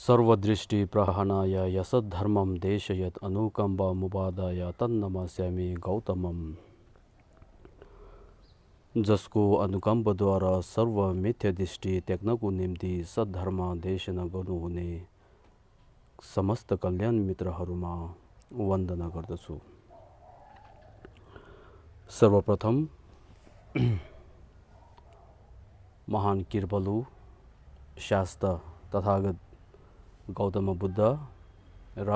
सर्वदृष्टि प्रहनाय यसद्धर्मं देशयत् अनुकम्पमुपादाय तन्नमस्यामि गौतमम्। जसको अनुकम्पद्वारा सर्व मिथ्या दृष्टि त्याग्नको निम्ति सद्धर्म देशना गर्नुहुने समस्त कल्याण मित्रहरूमा वन्दना गर्दछु। सर्वप्रथम महान कृपालु शास्त्र तथागत गौतम बुद्ध र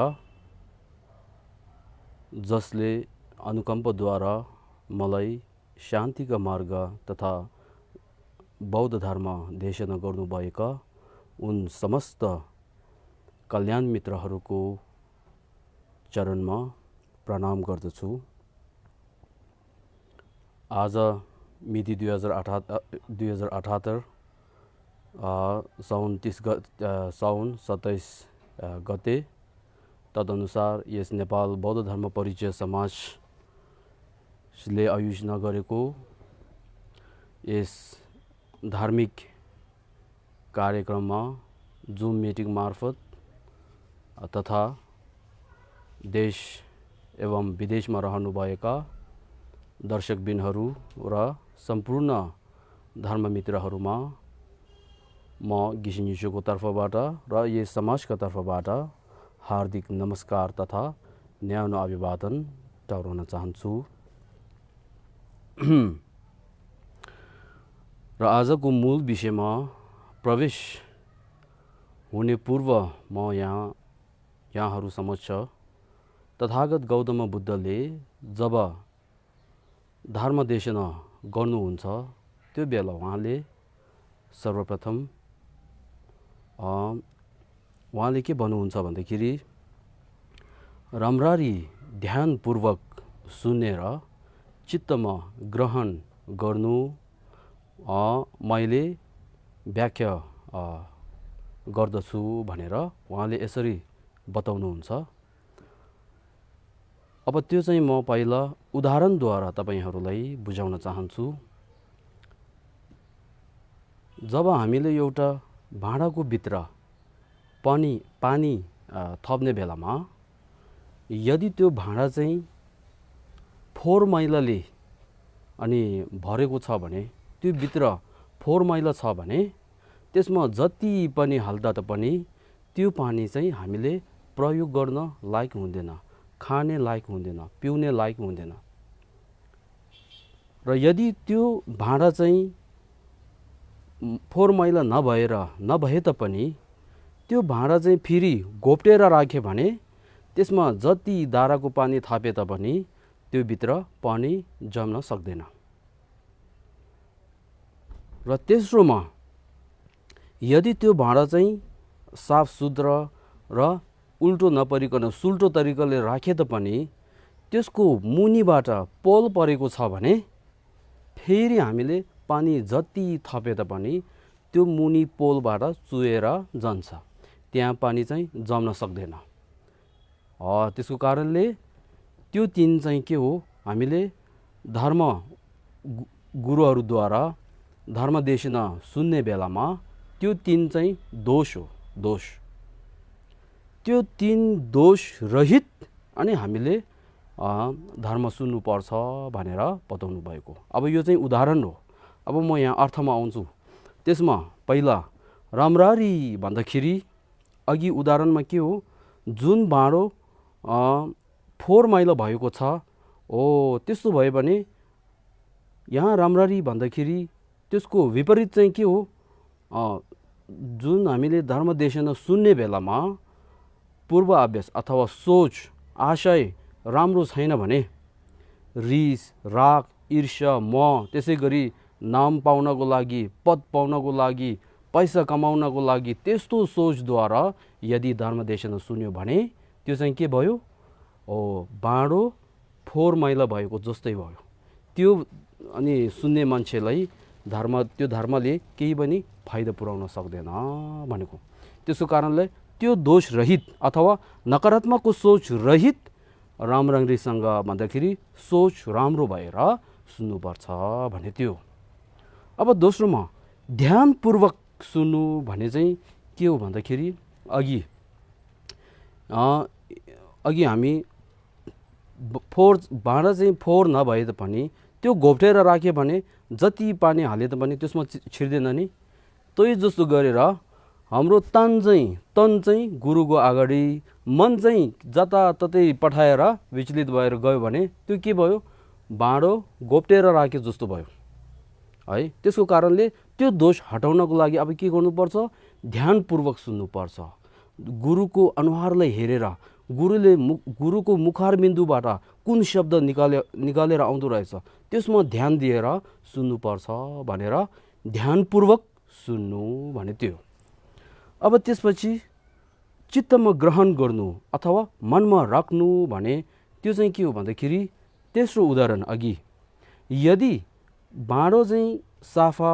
जसले अनुकम्पद्वारा मलाई शान्तिका मार्ग तथा बौद्ध धर्म देशना गर्नुभएका उन समस्त कल्याण मित्रहरूको चरणमा प्रणाम गर्दछु। आज मिति 2078 साउन 27 गते तदनुसार यस नेपाल बौद्ध धर्म परिचय समाजले आयोजना गरेको यस धार्मिक कार्यक्रममा जुम मिटिङ मार्फत तथा देश एवं विदेशमा रहनुभएका दर्शकबिनहरू र सम्पूर्ण धर्ममित्रहरूमा म घिसिङको तर्फबाट र यस समाजका तर्फबाट हार्दिक नमस्कार तथा न्यानो अभिवादन टर्न चाहन्छु। र आजको मूल विषयमा प्रवेश हुने पूर्व म यहाँहरू समक्ष तथागत गौतम बुद्धले जब धर्म देशना गर्नुहुन्छ त्यो बेला उहाँले सर्वप्रथम उहाँले के भन्नुहुन्छ भन्दाखेरि राम्ररी ध्यानपूर्वक सुनेर चित्तमा ग्रहण गर्नु मैले व्याख्या गर्दछु भनेर उहाँले यसरी बताउनुहुन्छ। अब त्यो चाहिँ म पहिला उदाहरणद्वारा तपाईहरूलाई बुझाउन चाहन्छु। जब हामीले एउटा भाँडाको भित्र पानी थप्ने बेलामा यदि त्यो भाँडा चाहिँ फोहोर मैलाले अनि भरेको छ भने, त्यो भित्र फोहोर मैला छ भने त्यसमा जति पनि हाल्दा पनि त्यो पानी चाहिँ हामीले प्रयोग गर्न लायक हुँदैन, खाने लायक हुँदैन, पिउने लायक हुँदैन। र यदि त्यो भाँडा चाहिँ फोहोर मैला नभए तापनि त्यो भाँडा चाहिँ फेरि घोप्टेर राखे भने त्यसमा जति धाराको पानी थापे तापनि त्यो भित्र पानी जम्न सक्दैन। र तेस्रोमा यदि त्यो भाँडा चाहिँ साफ सुथरा र उल्टो नपरिकन सुल्टो तरिकाले राखे तापनि त्यसको मुनिबाट पोल परेको छ भने फेरि हामीले पानी जति थपे तापनि त्यो मुनि पोलबाट चुएर जान्छ, त्यहाँ पानी चाहिँ जम्न सक्दैन। त्यसको कारणले त्यो तीन चाहिँ के हो, हामीले धर्म गुरुहरूद्वारा धर्म देशना सुन्ने बेलामा त्यो तीन चाहिँ दोष हो। त्यो तीन दोष रहित अनि हामीले धर्म सुन्नुपर्छ भनेर बताउनु भएको। अब यो चाहिँ उदाहरण हो। अब म यहाँ अर्थमा आउँछु। त्यसमा पहिला राम्ररी भन्दाखेरि अघि उदाहरणमा के हो, जुन भाँडो फोहोर मैला भएको छ, त्यस्तो भयो भने यहाँ राम्ररी भन्दाखेरि त्यसको विपरीत चाहिँ के हो, जुन हामीले धर्म देशना सुन्ने बेलामा पूर्वाभ्यास अथवा सोच आशय राम्रो छैन भने रिस राग ईर्ष्या मोह, त्यसै गरी नाम पाउनको लागि, पद पाउनको लागि, पैसा कमाउनको लागि त्यस्तो सोचद्वारा यदि धर्म देशना सुन्यो भने त्यो चाहिँ के भयो, भाँडो फोहोर मैला भएको जस्तै भयो। त्यो अनि सुन्ने मान्छेलाई त्यो धर्मले केही पनि फाइदा पुर्याउन सक्दैन भनेको। त्यसको कारणले त्यो दोष रहित अथवा नकारात्मकको सोच रहित राम्ररीसँग भन्दाखेरि सोच राम्रो भएर सुन्नुपर्छ भने त्यो। अब दोस्रोमा ध्यानपूर्वक सुन्नु भने चाहिँ के हो भन्दाखेरि अघि अघि हामी फोहोर भाँडा चाहिँ फोहोर नभए पनि त्यो घोप्टेर राख्यो भने जति पानी हाले पनि त्यसमा छिर्दैन नि। त्यही जस्तो गरेर हाम्रो तन चाहिँ गुरुको अगाडि, मन चाहिँ जताततै पठाएर विचलित भएर गयो भने त्यो के भयो, भाँडो घोप्टेर राखे जस्तो भयो है। त्यसको कारणले त्यो दोष हटाउनको लागि अब के गर्नुपर्छ, ध्यानपूर्वक सुन्नुपर्छ। गुरुको अनुहारलाई हेरेर गुरुको मुखारबिन्दुबाट कुन शब्द निकालेर आउँदो रहेछ त्यसमा ध्यान दिएर सुन्नुपर्छ भनेर ध्यानपूर्वक सुन्नु भने त्यो। अब त्यसपछि चित्तमा ग्रहण गर्नु अथवा मनमा राख्नु भने त्यो चाहिँ के हो भन्दाखेरि, तेस्रो उदाहरण अघि, यदि भाँडो चाहिँ सफा,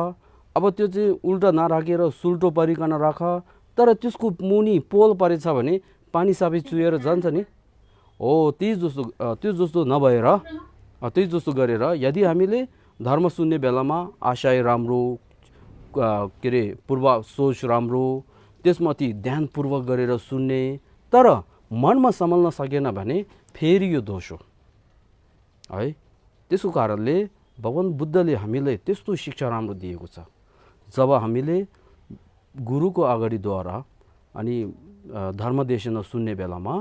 अब त्यो चाहिँ उल्टा नराखेर सुल्टो परिकन राख, तर त्यसको मुनि पोल परेछ भने पानी सबै चुहेर जान्छ नि। हो त्यो जस्तो नभएर त्यही जस्तो गरेर यदि हामीले धर्म सुन्ने बेलामा आशय राम्रो, के अरे पूर्व सोच राम्रो, त्यसमाथि ध्यानपूर्वक गरेर सुन्ने, तर मनमा सम्हाल्न सकेन भने फेरि यो दोष हो है। त्यसको कारणले भगवान बुद्धले हामीलाई त्यस्तो शिक्षा राम्रो दिएको छ। जब हामीले गुरुको अगाडिद्वारा अनि धर्मदेशन सुन्ने बेलामा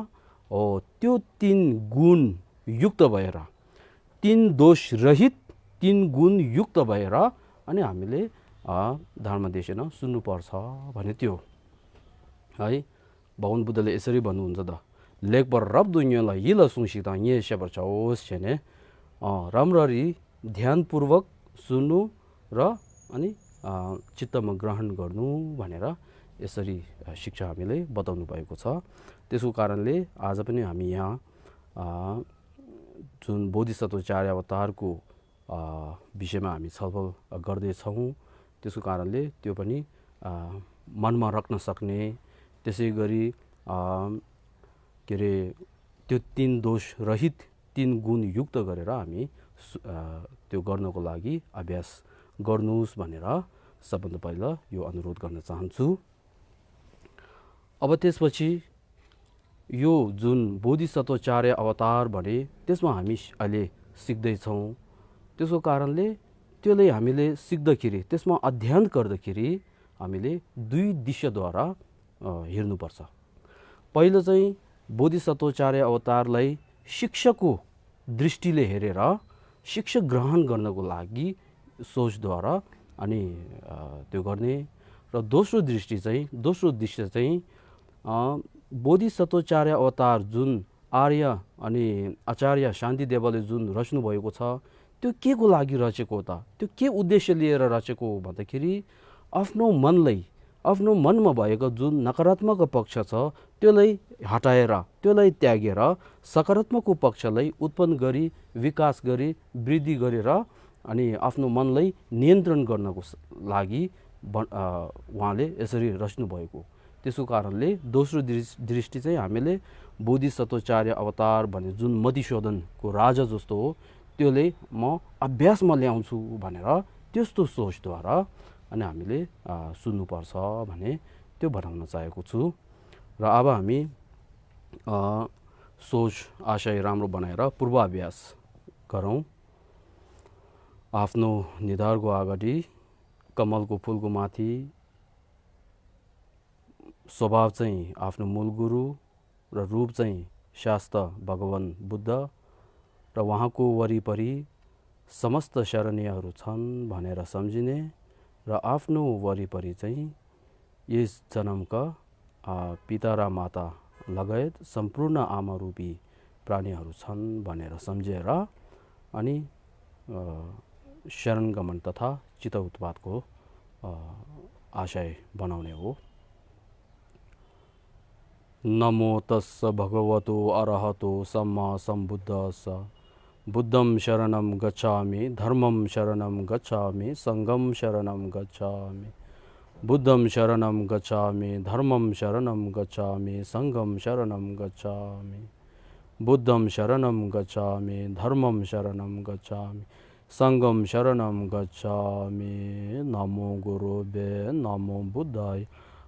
त्यो 3 गुण युक्त भएर, 3 दोष रहित 3 गुण युक्त भएर अनि हामीले धर्मदेशन सुन्नुपर्छ भने त्यो है। भगवान बुद्धले यसरी भन्नुहुन्छ त, लेखपर रब दुनियाँलाई हिल सुसिता ये सेपर चौस छेने, राम्ररी ध्यानपूर्वक सुन्नु र अनि चित्तमा ग्रहण गर्नु भनेर यसरी शिक्षा हामीले बताउनु भएको छ। त्यसको कारणले आज पनि हामी यहाँ जुन बोधिसत्व 4 अवतारको विषयमा हामी छलफल गर्दैछौँ, त्यसको कारणले त्यो पनि मनमा राख्न सक्ने, त्यसै गरी के अरे त्यो 3 दोष रहित 3 गुण युक्त गरेर हामी त्यो गर्नको लागि अभ्यास गर्नुहोस् भनेर सबभन्दा पहिला यो अनुरोध गर्न चाहन्छु। अब त्यसपछि यो जुन बोधिसत्व 4 अवतार भने त्यसमा हामी अहिले सिक्दैछौँ। त्यसको कारणले त्यसलाई हामीले सिक्दाखेरि, त्यसमा अध्ययन गर्दाखेरि हामीले 2 दिशाद्वारा हेर्नुपर्छ। पहिलो चाहिँ बोधिसत्व 4 अवतारलाई शिक्षकको दृष्टिले हेरेर शिक्षा ग्रहण गर्नको लागि सोचद्वारा अनि त्यो गर्ने, र दोस्रो दिशा चाहिँ बोधिसत्व 4 अवतार जुन आर्य अनि आचार्य शान्तिदेवले जुन रच्नु भएको छ त्यो के को लागि रचेको हो त, त्यो के उद्देश्य लिएर रचेको हो भन्दाखेरि आफ्नो मनमा भएको जुन नकारात्मक पक्ष छ त्यसलाई हटाएर, त्यसलाई त्यागेर सकारात्मक पक्षलाई उत्पन्न गरी, विकास गरी, वृद्धि गरेर अनि आफ्नो मनलाई नियन्त्रण गर्नको लागि उहाँले यसरी रच्नु भएको। त्यसको कारणले दोस्रो दृष्टि चाहिँ हामीले बोधिसत्व 4 अवतार भने जुन मधुसूदनको राजा जस्तो हो त्यसले म अभ्यासमा ल्याउँछु भनेर त्यस्तो सोचद्वारा अनि हामीले सुन्नुपर्छ भने त्यो बताउन चाहेको छु। र अब हामी सोच आशय राम्रो बनाएर पूर्वाभ्यास गरौँ। आफ्नो निधारको अगाडि कमलको फुलको माथि स्वभाव चाहिँ आफ्नो मूल गुरु र रूप चाहिँ शास्त्र भगवान बुद्ध र उहाँको वरिपरि समस्त शरणीयहरू छन् भनेर सम्झिने र आफ्नो वरिपरि चाहिँ यस जन्मका पिता र माता लगायत सम्पूर्ण आमारूपी प्राणीहरू छन् भनेर सम्झेर अनि शरणगमन तथा चित्त उत्पादको आशय बनाउने हो। नमो तस्स भगवतो अरहतो सम्मा सम्बुद्धस्स, बुद्धं शरणं गच्छामि, धर्मं शरणं गच्छामि, संघं शरणं गच्छामि, बुद्धं शरणं गच्छामि, धर्मं शरणं गच्छामि, संघं शरणं गच्छामि, बुद्धं शरणं गच्छामि, धर्मं शरणं गच्छामि, संघं शरणं गच्छामि। नमो गुरुभ्यो नमो बुद्धाय,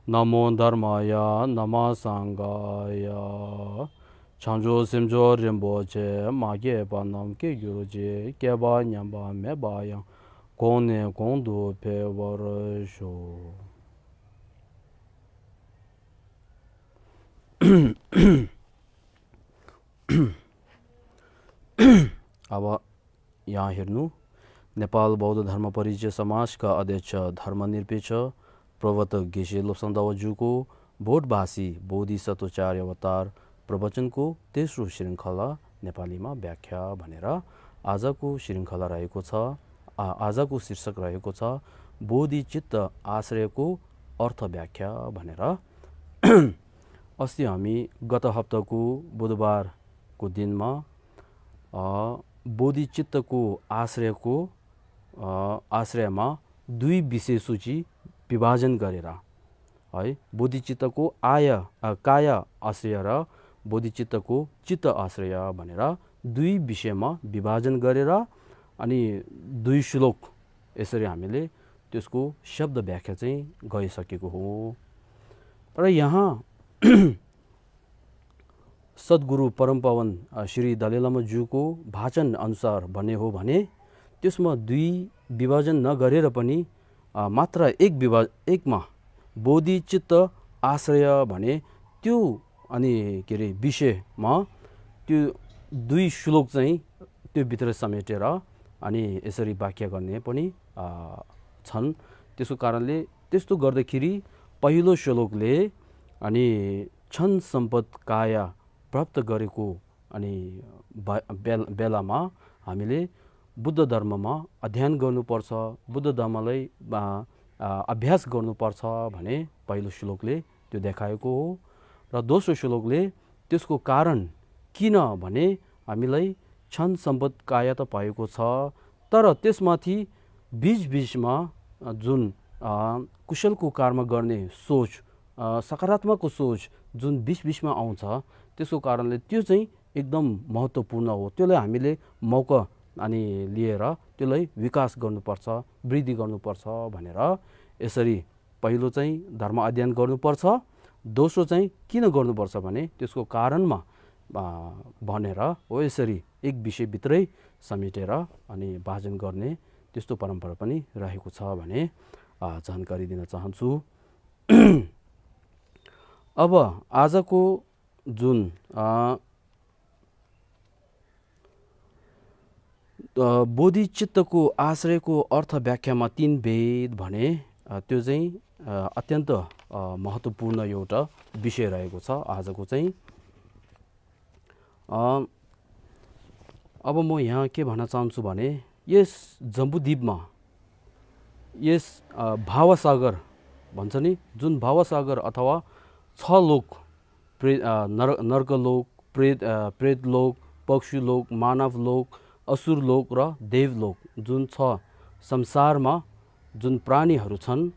Namo Dharmaya Nama Sangaya Chanjo Simjo Rinpoche Magye Banam Ke Gyuruje Keba Nyamba Mebaya Kone Kondo Pevarasho. अब यहाँ हेर्नु नेपाल बौद्ध धर्म परिचय समाजका अध्यक्ष धर्मनिरपेक्ष प्रवर्तक घिसे लोप्साङदावाज्यूको भोटभाषी बोधिसत्वचार्य अवतार प्रवचनको तेस्रो श्रृङ्खला नेपालीमा व्याख्या भनेर आजको श्रृङ्खला रहेको छ। आजको शीर्षक रहेको छ बोधिचित्त आश्रयको अर्थ व्याख्या भनेर। अस्ति हामी गत हप्ताको बुधबारको दिनमा बोधिचित्तको आश्रयमा दुई विषय सूची विभाजन गरेर है बोधिचित्तको काय आश्रय र बोधिचित्तको चित्त आश्रय भनेर दुई विषयमा विभाजन गरेर अनि दुई श्लोक यसरी हामीले त्यसको शब्द व्याख्या चाहिँ गरिसकेको हो। र यहाँ सद्गुरु परमपावन श्री दलाई लामाज्यूको भाषण अनुसार भन्ने हो भने त्यसमा दुई विभाजन नगरेर पनि मात्र एकमा बोधिचित्त आश्रय भने त्यो अनि के अरे विषयमा त्यो दुई श्लोक चाहिँ त्यो भित्र समेटेर अनि यसरी व्याख्या गर्ने पनि छन्। त्यसको कारणले त्यस्तो गर्दाखेरि पहिलो श्लोकले अनि क्षण सम्पद काया प्राप्त गरेको अनि बेलामा हामीले बुद्ध धर्ममा अध्ययन गर्नुपर्छ, बुद्ध धर्मलाई अभ्यास गर्नुपर्छ भने पहिलो श्लोकले त्यो देखाएको हो। र दोस्रो श्लोकले त्यसको कारण किन भने हामीलाई क्षण सम्पद काया त पाएको छ, तर त्यसमाथि बीचमा जुन कुशलको कर्म गर्ने सोच, सकारात्मक सोच जुन बीचमा आउँछ त्यसको कारणले त्यो चाहिँ एकदम महत्त्वपूर्ण हो। त्यसलाई हामीले मौका अनि लिएर त्यसलाई विकास गर्नुपर्छ, वृद्धि गर्नुपर्छ भनेर यसरी पहिलो चाहिँ धर्म अध्ययन गर्नुपर्छ, दोस्रो चाहिँ किन गर्नुपर्छ भने त्यसको कारणमा भनेर हो यसरी एक विषयभित्रै समेटेर अनि भाषण गर्ने त्यस्तो परम्परा पनि रहेको छ भने जानकारी दिन चाहन्छु। अब आजको जुन बोधिचित्तको आश्रयको अर्थ व्याख्यामा तीन भेद भने त्यो चाहिँ अत्यन्त महत्त्वपूर्ण एउटा विषय रहेको छ आजको चाहिँ। अब म यहाँ के भन्न चाहन्छु भने यस जम्बुद्वीपमा यस भावसागर भन्छ नि, जुन भावसागर अथवा छ लोक, नर्कलोक, प्रेतलोक, पक्षीलोक, मानवलोक, असुरलोक र देवलोक जुन छ संसारमा जुन प्राणीहरू छन्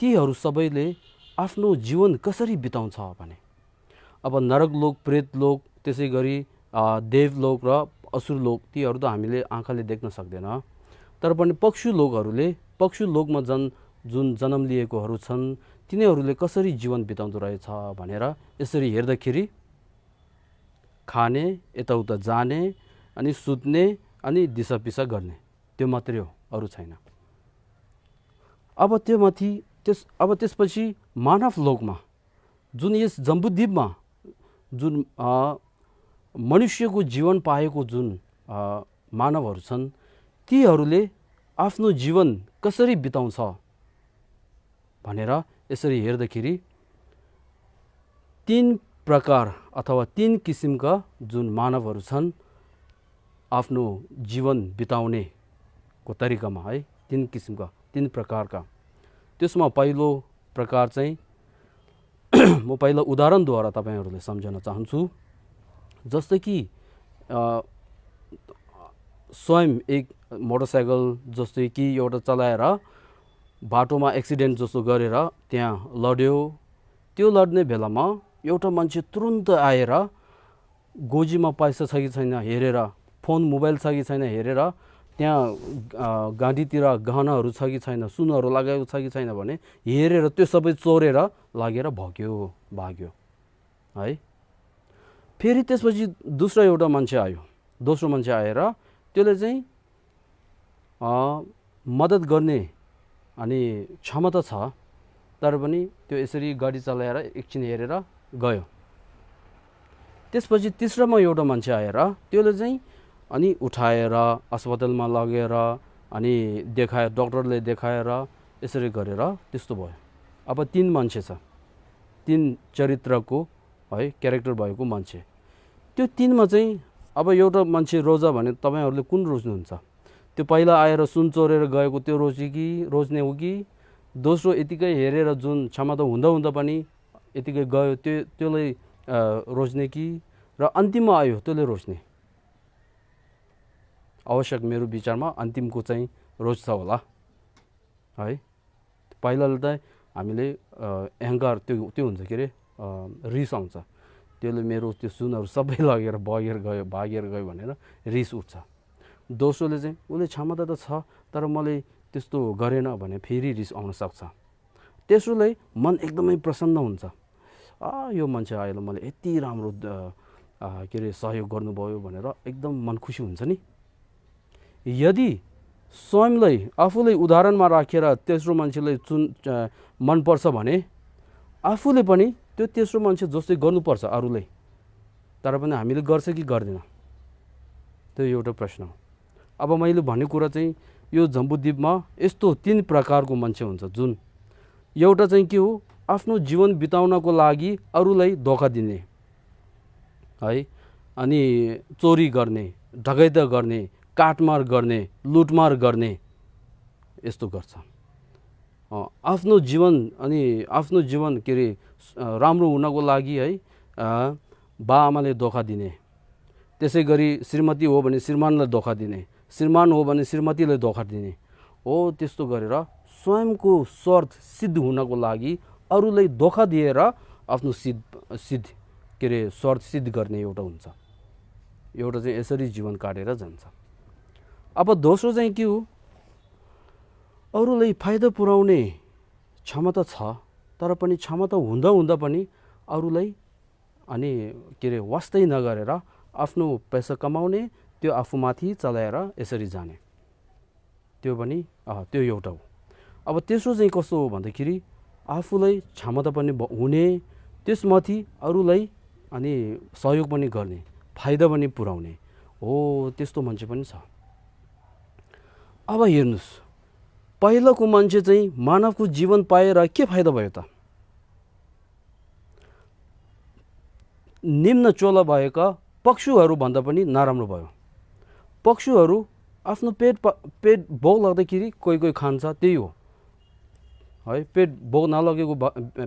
तीहरू सबैले आफ्नो जीवन कसरी बिताउँछ भने अब नरकलोक, प्रेतलोक, त्यसै गरी देवलोक र असुरलोक तीहरू त हामीले आँखाले देख्न सक्दैन, तर पनि पक्षीलोकमा जुन जन्म लिएकोहरू छन् तिनीहरूले कसरी जीवन बिताउँदो रहेछ भनेर यसरी हेर्दाखेरि खाने, यताउता जाने अनि सुत्ने अनि दिसापिसा गर्ने त्यो मात्रै हो, अरू छैन। अब त्यसपछि मानव लोकमा जुन यस जम्बुद्वीपमा जुन मनुष्यको जीवन पाएको जुन मानवहरू छन् तीहरूले आफ्नो जीवन कसरी बिताउँछ भनेर यसरी हेर्दाखेरि तीन प्रकार अथवा तीन किसिमका जुन मानवहरू छन् आफ्नो जीवन बिताउने को तरिकामा है तीन किसिमका, तीन प्रकारका। त्यसमा पहिलो प्रकार चाहिँ म पहिला उदाहरणद्वारा तपाईहरुलाई सम्झाउन चाहन्छु। जस्तै कि स्वयं एक मोटरसाइकल जस्तै कि एउटा चलाएर बाटोमा एक्सिडेन्ट जस्तो गरेर त्यहाँ लड्यो, त्यो लड्ने बेलामा एउटा मान्छे तुरुन्त आएर गोजीमा पैसा छ कि छैन हेरेर, फोन मोबाइल छ कि छैन हेरेर त्यहाँ गाडीतिर गहनाहरू छ कि छैन, सुनहरू लगाएको छ कि छैन भने हेरेर त्यो सबै चोरेर लगेर भाग्यो है। फेरि त्यसपछि दोस्रो एउटा मान्छे आयो, दोस्रो मान्छे आएर त्यसले चाहिँ मद्दत गर्ने अनि क्षमता छ, तर पनि त्यो यसरी गाडी चलाएर एकछिन हेरेर गयो। त्यसपछि तेस्रोमा एउटा मान्छे आएर त्यसले चाहिँ अनि उठाएर अस्पतालमा लगेर अनि देखायो, डक्टरले देखाएर यसरी गरेर त्यस्तो भयो। अब 3 मान्छे छ, 3 चरित्रको है क्यारेक्टर भएको मान्छे। त्यो 3मा चाहिँ अब एउटा मान्छे रोजा भने तपाईहरूले कुन रोज्नुहुन्छ? त्यो पहिला आएर सुन चोरेर गएको त्यो रोज्ने हो कि दोस्रो यतिकै हेरेर जुन क्षमता हुँदा पनि यतिकै गयो त्यसलाई रोज्ने कि र अन्तिममा आयो त्यसले रोज्ने? आवश्यक मेरो विचारमा अन्तिमको चाहिँ रोज्छ होला है। पहिलाले त हामीले अहङ्कार त्यो हुन्छ के अरे रिस आउँछ, त्यसले मेरो त्यो सुनहरू सबै लगेर भागेर गयो भनेर रिस उठ्छ। दोस्रोले चाहिँ उसले क्षमता त छ तर मैले त्यस्तो गरेन भने फेरि रिस आउन सक्छ। तेस्रोलाई मन एकदमै प्रसन्न हुन्छ, यो मान्छे आएर मैले यति राम्रो के अरे सहयोग गर्नुभयो भनेर एकदम मन खुसी हुन्छ नि। यदि स्वयंलाई आफूलाई उदाहरणमा राखेर तेस्रो मान्छेलाई मनपर्छ भने आफूले पनि त्यो तेस्रो मान्छे जस्तै गर्नुपर्छ अरूलाई, तर पनि हामीले गर्छ कि गर्दैन, त्यो एउटा प्रश्न हो। अब मैले भनेको कुरा चाहिँ यो जम्बूद्वीपमा यस्तो 3 प्रकारको मान्छे हुन्छ, जुन एउटा चाहिँ के हो, आफ्नो जीवन बिताउनको लागि अरूलाई धोका दिने है, अनि चोरी गर्ने, डकैत गर्ने, काटमार गर्ने, लुटमार गर्ने, यस्तो गर्छ। आफ्नो जीवन के अरे राम्रो हुनको लागि है बाआमाले धोका दिने, त्यसै गरी श्रीमती हो भने श्रीमानलाई धोका दिने, श्रीमान हो भने श्रीमतीलाई धोका दिने हो। त्यस्तो गरेर स्वयंको स्वार्थ सिद्ध हुनको लागि अरूलाई धोका दिएर आफ्नो सिद्ध के अरे स्वार्थ सिद्ध गर्ने एउटा हुन्छ। एउटा चाहिँ यसरी जीवन काटेर जान्छ। अब दोस्रो चाहिँ के हो, अरूलाई फाइदा पुर्याउने क्षमता छ तर पनि क्षमता हुँदा पनि अरूलाई अनि के अरे वास्तै नगरेर आफ्नो पैसा कमाउने, त्यो आफूमाथि चलाएर यसरी जाने, त्यो पनि त्यो एउटा हो। अब तेस्रो चाहिँ कस्तो हो भन्दाखेरि आफूलाई क्षमता पनि हुने, त्यसमाथि अरूलाई अनि सहयोग पनि गर्ने, फाइदा पनि पुर्याउने हो, त्यस्तो मान्छे पनि छ। अब हेर्नुहोस्, पहिलाको मान्छे चाहिँ मानवको जीवन पाएर के फाइदा भयो त? निम्न चोला भएका पशुहरू भन्दा पनि नराम्रो भयो। पशुहरू आफ्नो पेट भोक लाग्दाखेरि कोही खान्छ, त्यही हो है। पेट भोक नलगेको,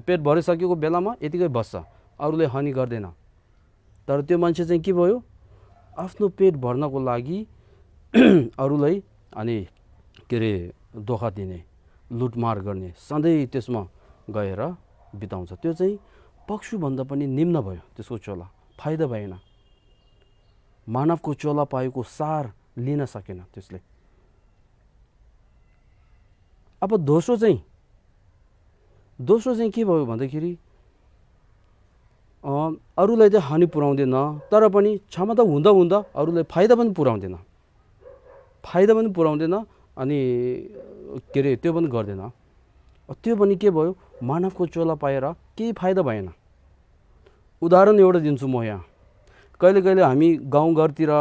पेट भरिसकेको बेलामा यतिकै बस्छ, अरूले हानि गर्दैन। तर त्यो मान्छे चाहिँ के भयो, आफ्नो पेट भर्नको लागि अरूलाई अनि के अरे धोका दिने, लुटमार गर्ने, सधैँ त्यसमा गएर बिताउँछ। त्यो चाहिँ पशुभन्दा पनि निम्न भयो, त्यसको चोला फाइदा भएन। मानवको चोला पाएको सार लिन सकेन त्यसले। अब दोस्रो चाहिँ के भयो भन्दाखेरि अरूलाई चाहिँ हानि पुर्याउँदैन तर पनि क्षमता हुँदा अरूलाई फाइदा पनि पुर्याउँदैन अनि के अरे त्यो पनि गर्दैन। त्यो पनि के भयो, मानवको चोला पाएर केही फाइदा भएन। उदाहरण एउटा दिन्छु म यहाँ। कहिले हामी गाउँघरतिर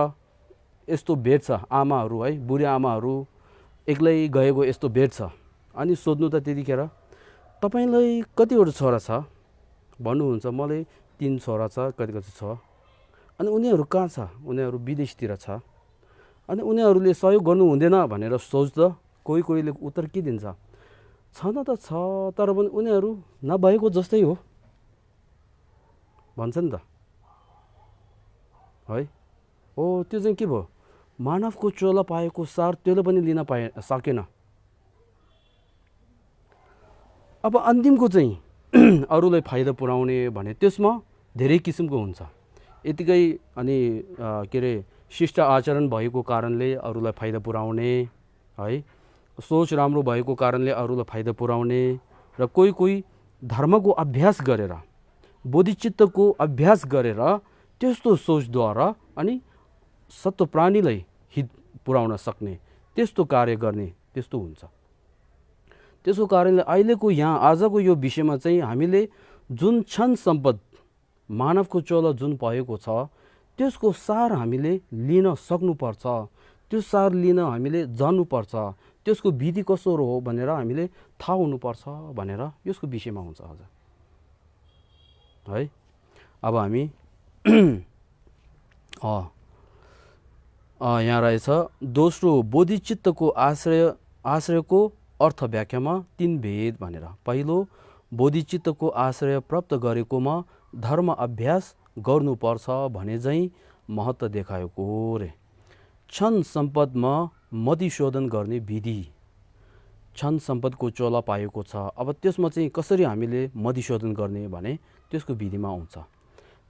यस्तो भेट्छ, आमाहरू है, बुढी आमाहरू एक्लै गएको यस्तो भेट्छ। अनि सोध्नु त त्यतिखेर तपाईलाई कतिवटा छोरा छ भन्नुहुन्छ, मलाई 3 छोरा छ, कति छ। अनि उनीहरू कहाँ छ? उनीहरू विदेशतिर छ। अनि उनीहरूले सहयोग गर्नु हुँदैन भनेर सोच्दा कोहीले उत्तर के दिन्छ, छन त छ तर पनि उनीहरू नभएको जस्तै हो भन्छ नि त है। हो, त्यो चाहिँ के भयो, मानवको चोला पाएको सार त्यसले पनि लिन सकेन। अब अन्तिमको चाहिँ अरूलाई फाइदा पुर्याउने भने त्यसमा धेरै किसिमको हुन्छ। यतिकै अनि के अरे शिष्ट आचरण भएको कारणले अरूलाई फाइदा पुर्याउने है, सोच राम्रो भएको कारणले अरूलाई फाइदा पुर्याउने र कोही कोही धर्मको अभ्यास गरेर बोधिचित्तको अभ्यास गरेर त्यस्तो सोचद्वारा अनि सत्व प्राणीलाई हित पुर्याउन सक्ने त्यस्तो कार्य गर्ने त्यस्तो हुन्छ। त्यसको कारणले अहिलेको यहाँ आजको यो विषयमा चाहिँ हामीले जुन क्षण सम्पद मानवको चोला जुन भएको छ त्यसको सार हामीले लिन सक्नुपर्छ, त्यो सार लिन हामीले जान्नुपर्छ, त्यसको विधि कसो हो भनेर हामीले थाहा हुनुपर्छ भनेर यसको विषयमा हुन्छ आज है। अब हामी यहाँ रहेछ दोस्रो बोधिचित्तको आश्रयको अर्थ व्याख्यामा 3 भेद भनेर। पहिलो, बोधिचित्तको आश्रय प्राप्त गरेकोमा धर्म अभ्यास गर्नुपर्छ भने चाहिँ महत्त्व देखाएको रे। क्षण सम्पदमा मतिशोधन गर्ने विधि, क्षण सम्पदको चोला पाएको छ, अब त्यसमा चाहिँ कसरी हामीले मतिशोधन गर्ने भने त्यसको विधिमा आउँछ।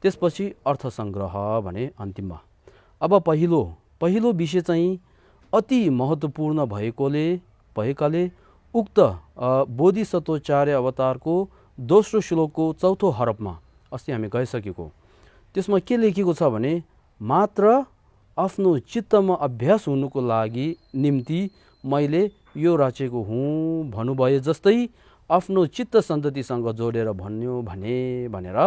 त्यसपछि अर्थ सङ्ग्रह भने अन्तिममा। अब पहिलो विषय चाहिँ अति महत्त्वपूर्ण भएकाले उक्त बोधिसत्वाचार्य अवतारको दोस्रो श्लोकको चौथो हरफमा अस्ति हामी गइसकेको त्यसमा के लेखेको छ भने मात्र आफ्नो चित्तमा अभ्यास हुनुको लागि निम्ति मैले यो रचेको हुँ भन्नुभए जस्तै आफ्नो चित्त सन्ततिसँग जोडेर भन्यो भनेर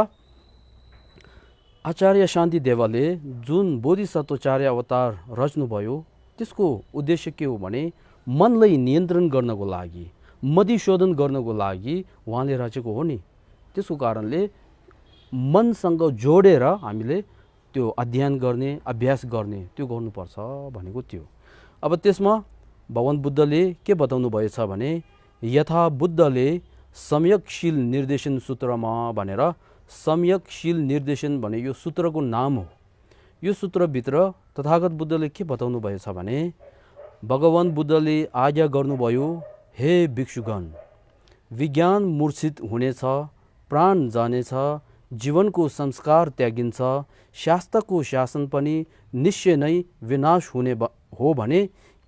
आचार्य शान्ति देवले जुन बोधिसत्वाचार्य अवतार रच्नुभयो त्यसको उद्देश्य के हो भने मनलाई नियन्त्रण गर्नको लागि, मतिशोधन गर्नको लागि उहाँले रचेको हो नि। त्यसको कारणले मनसँग जोडेर हामीले त्यो अध्ययन गर्ने, अभ्यास गर्ने त्यो गर्नुपर्छ भनेको थियो। अब त्यसमा भगवान बुद्धले के बताउनु भएछ भने यथा बुद्धले सम्यकशील निर्देशन सूत्रमा भनेर, सम्यकशील निर्देशन भने यो सूत्रको नाम हो। यो सूत्रभित्र तथागत बुद्धले के बताउनु भएछ भने भगवान बुद्धले आज्ञा गर्नुभयो, हे भिक्षुगण, विज्ञान मूर्छित हुनेछ, प्राण जानेछ, जीवनको संस्कार त्यागिन्छ, शास्त्रको शासन पनि निश्चय नै विनाश हुने हो भने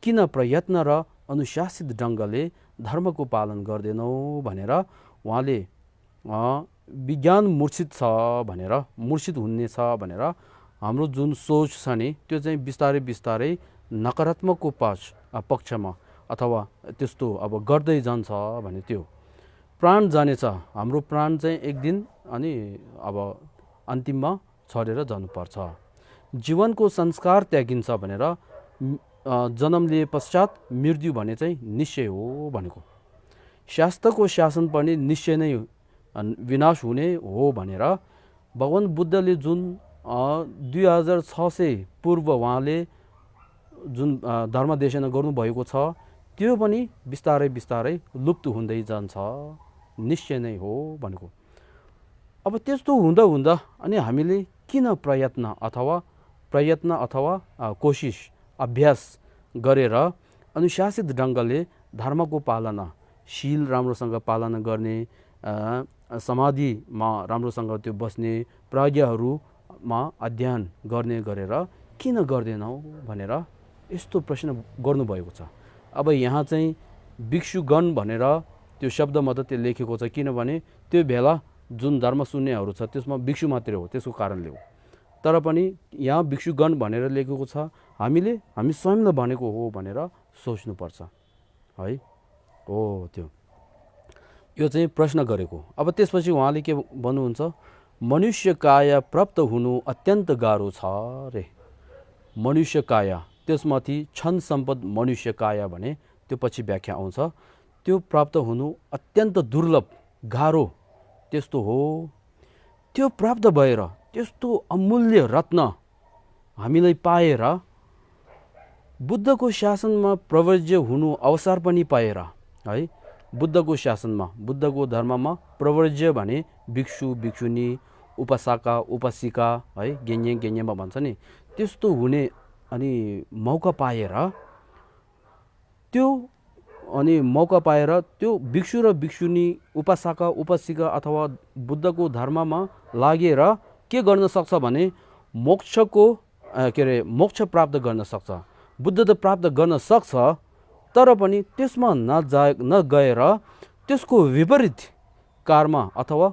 किन प्रयत्न र अनुशासित ढङ्गले धर्मको पालन गर्दैनौ भनेर उहाँले विज्ञान मूर्छित छ भनेर, मूर्छित हुनेछ भनेर हाम्रो जुन सोच छ नि त्यो चाहिँ बिस्तारै बिस्तारै नकारात्मकको पक्षमा अथवा त्यस्तो अब गर्दै जान्छ भने त्यो प्राण जानेछ, हाम्रो प्राण चाहिँ एक दिन अनि अब अन्तिममा छोडेर जानुपर्छ, जीवनको संस्कार त्यागिन्छ भनेर जन्म लिए पश्चात मृत्यु भने चाहिँ निश्चय हो भनेको, शास्त्रको शासन पनि निश्चय नै विनाश हुने हो भनेर भगवान बुद्धले जुन 2600 पूर्व उहाँले जुन धर्म देशना गर्नुभएको छ त्यो पनि बिस्तारै बिस्तारै लुप्त हुँदै जान्छ, निश्चय नै हो भनेको। अब त्यस्तो हुँदा हुँदा अनि हामीले किन प्रयत्न अथवा कोसिस अभ्यास गरेर अनुशासित ढङ्गले धर्मको पालना, शील राम्रोसँग पालना गर्ने, समाधिमा राम्रोसँग त्यो बस्ने, प्रज्ञाहरूमा अध्ययन गर्ने गरेर किन गर्दैनौ भनेर यस्तो प्रश्न गर्नुभएको छ। अब यहाँ चाहिँ भिक्षुगण भनेर त्यो शब्द मात्रै लेखेको छ किनभने त्यो बेला जुन धर्म सुन्नेहरू छ त्यसमा भिक्षु मात्रै हो, त्यसको कारणले हो। तर पनि यहाँ भिक्षुगण भनेर लेखेको छ, हामी स्वयंलाई भनेको हो भनेर सोच्नुपर्छ है। हो त्यो यो चाहिँ प्रश्न गरेको। अब त्यसपछि उहाँले के भन्नुहुन्छ, मनुष्य काया प्राप्त हुनु अत्यन्त गाह्रो छ रे। मनुष्य काया त्यसमाथि क्षण सम्पद मनुष्य काया भने त्यो पछि व्याख्या आउँछ, त्यो प्राप्त हुनु अत्यन्त दुर्लभ गाह्रो त्यस्तो हो। त्यो प्राप्त भएर त्यस्तो अमूल्य रत्न हामीलाई पाएर बुद्धको शासनमा प्रवर्ज्य हुनु अवसर पनि पाएर है, बुद्धको शासनमा, बुद्धको धर्ममा प्रवर्ज्य भने भिक्षु भिक्षुनी, उपासका उपासिका है, गेन्येमा भन्छ नि, त्यस्तो हुने अनि मौका पाएर त्यो भिक्षु र भिक्षुनी, उपासका उपासिका अथवा बुद्धको धर्ममा लागेर के गर्न सक्छ भने मोक्षको के अरे मोक्ष प्राप्त गर्न सक्छ, बुद्धता प्राप्त गर्न सक्छ, तर पनि त्यसमा नगएर त्यसको विपरीत कर्म अथवा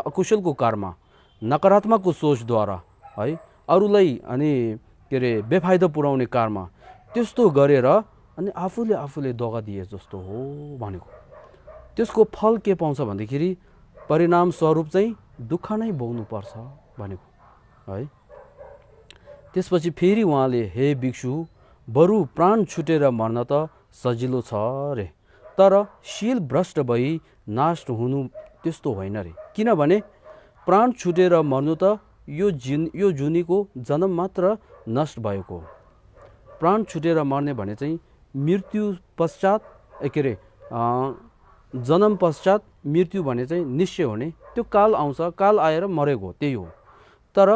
अकुशलको कर्म, नकारात्मकको सोचद्वारा है अरूलाई अनि के अरे बेफाइदा पुर्याउने कर्म त्यस्तो गरेर अनि आफूले धोका दिए जस्तो हो भनेको। त्यसको फल के पाउँछ भन्दाखेरि परिणाम स्वरूप चाहिँ दुःख नै भोग्नुपर्छ भनेको है। त्यसपछि फेरि उहाँले हे भिक्षु, बरु प्राण छुटेर मर्न त सजिलो छ रे, तर शील भ्रष्ट भई नाश हुनु त्यस्तो होइन रे। किनभने प्राण छुटेर मर्नु त यो जुनीको जन्म मात्र नष्ट भएको हो। प्राण छुटेर मर्ने भने चाहिँ मृत्यु पश्चात के अरे जन्म पश्चात मृत्यु भने चाहिँ निश्चय हुने त्यो काल आउँछ, काल आएर मरेको त्यही हो। तर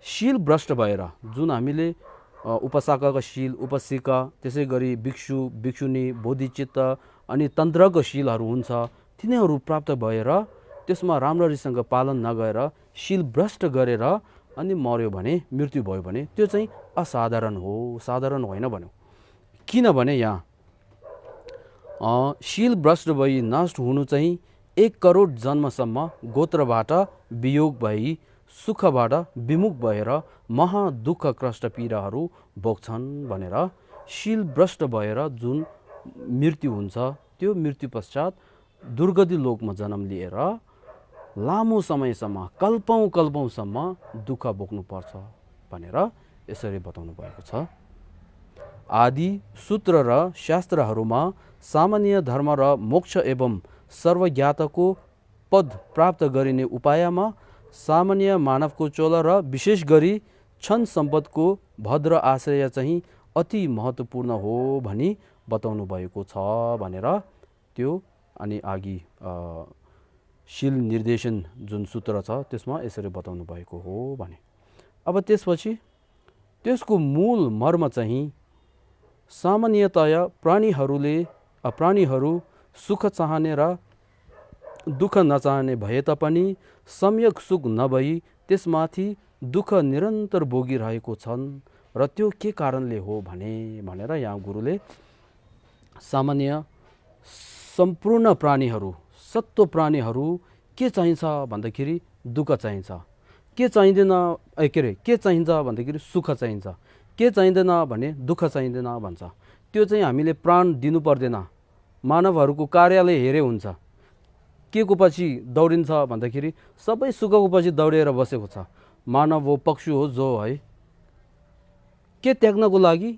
शील भ्रष्ट भएर जुन हामीले उपशाखाका शील, उपसिका, त्यसै गरी भिक्षु, भिक्षुनी, बोधिचित्त अनि तन्त्रको शीलहरू हुन्छ, तिनीहरू प्राप्त भएर त्यसमा राम्ररीसँग पालन नगरेर शील भ्रष्ट गरेर अनि मर्यो भने, मृत्यु भयो भने त्यो चाहिँ असाधारण हो, साधारण होइन भन्यो। किनभने यहाँ शील भ्रष्ट भई नष्ट हुनु चाहिँ 1 करोड जन्मसम्म गोत्रबाट वियोग भई सुखबाट विमुख भएर महादुःख कष्ट पीडाहरू भोग्छन् भनेर शील भ्रष्ट भएर जुन मृत्यु हुन्छ त्यो मृत्यु पश्चात दुर्गति लोकमा जन्म लिएर लामो समयसम्म कल्पौँसम्म दुःख भोग्नुपर्छ भनेर यसरी बताउनु भएको छ। आदि सूत्र र शास्त्रहरूमा सामान्य धर्म र मोक्ष एवं सर्वज्ञातको पद प्राप्त गरिने उपायमा सामान्य मानवको चोला र विशेष गरी क्षण सम्पदको भद्र आश्रय चाहिँ अति महत्त्वपूर्ण हो भनी बताउनु भएको छ भनेर त्यो अनि अघि शील निर्देशन जुन सूत्र छ त्यसमा यसरी बताउनु भएको हो भने। अब त्यसपछि त्यसको मूल मर्म चाहिँ सामान्यतया प्राणीहरू सुख चाहने र दुःख नचाहने भए तापनि सम्यक सुख नभई त्यसमाथि दुःख निरन्तर भोगिरहेको छन् र त्यो के कारणले हो भनेर यहाँ गुरुले सामान्य सम्पूर्ण प्राणीहरू, सत्व प्राणीहरू के चाहिन्छ भन्दाखेरि दुःख चाहिन्छ, के चाहिँदैन के चाहिन्छ भन्दाखेरि सुख चाहिन्छ, के चाहिँदैन भने दुःख चाहिँदैन भन्छ। त्यो चाहिँ हामीले प्राण दिनु पर्दैन, मानवहरूको कार्यालय हेरे हुन्छ। के को पछि दौडिन्छ भन्दाखेरि सबै सुखको पछि दौडेर बसेको छ। मानव हो, पशु हो, जो है के त्याग्नको लागि,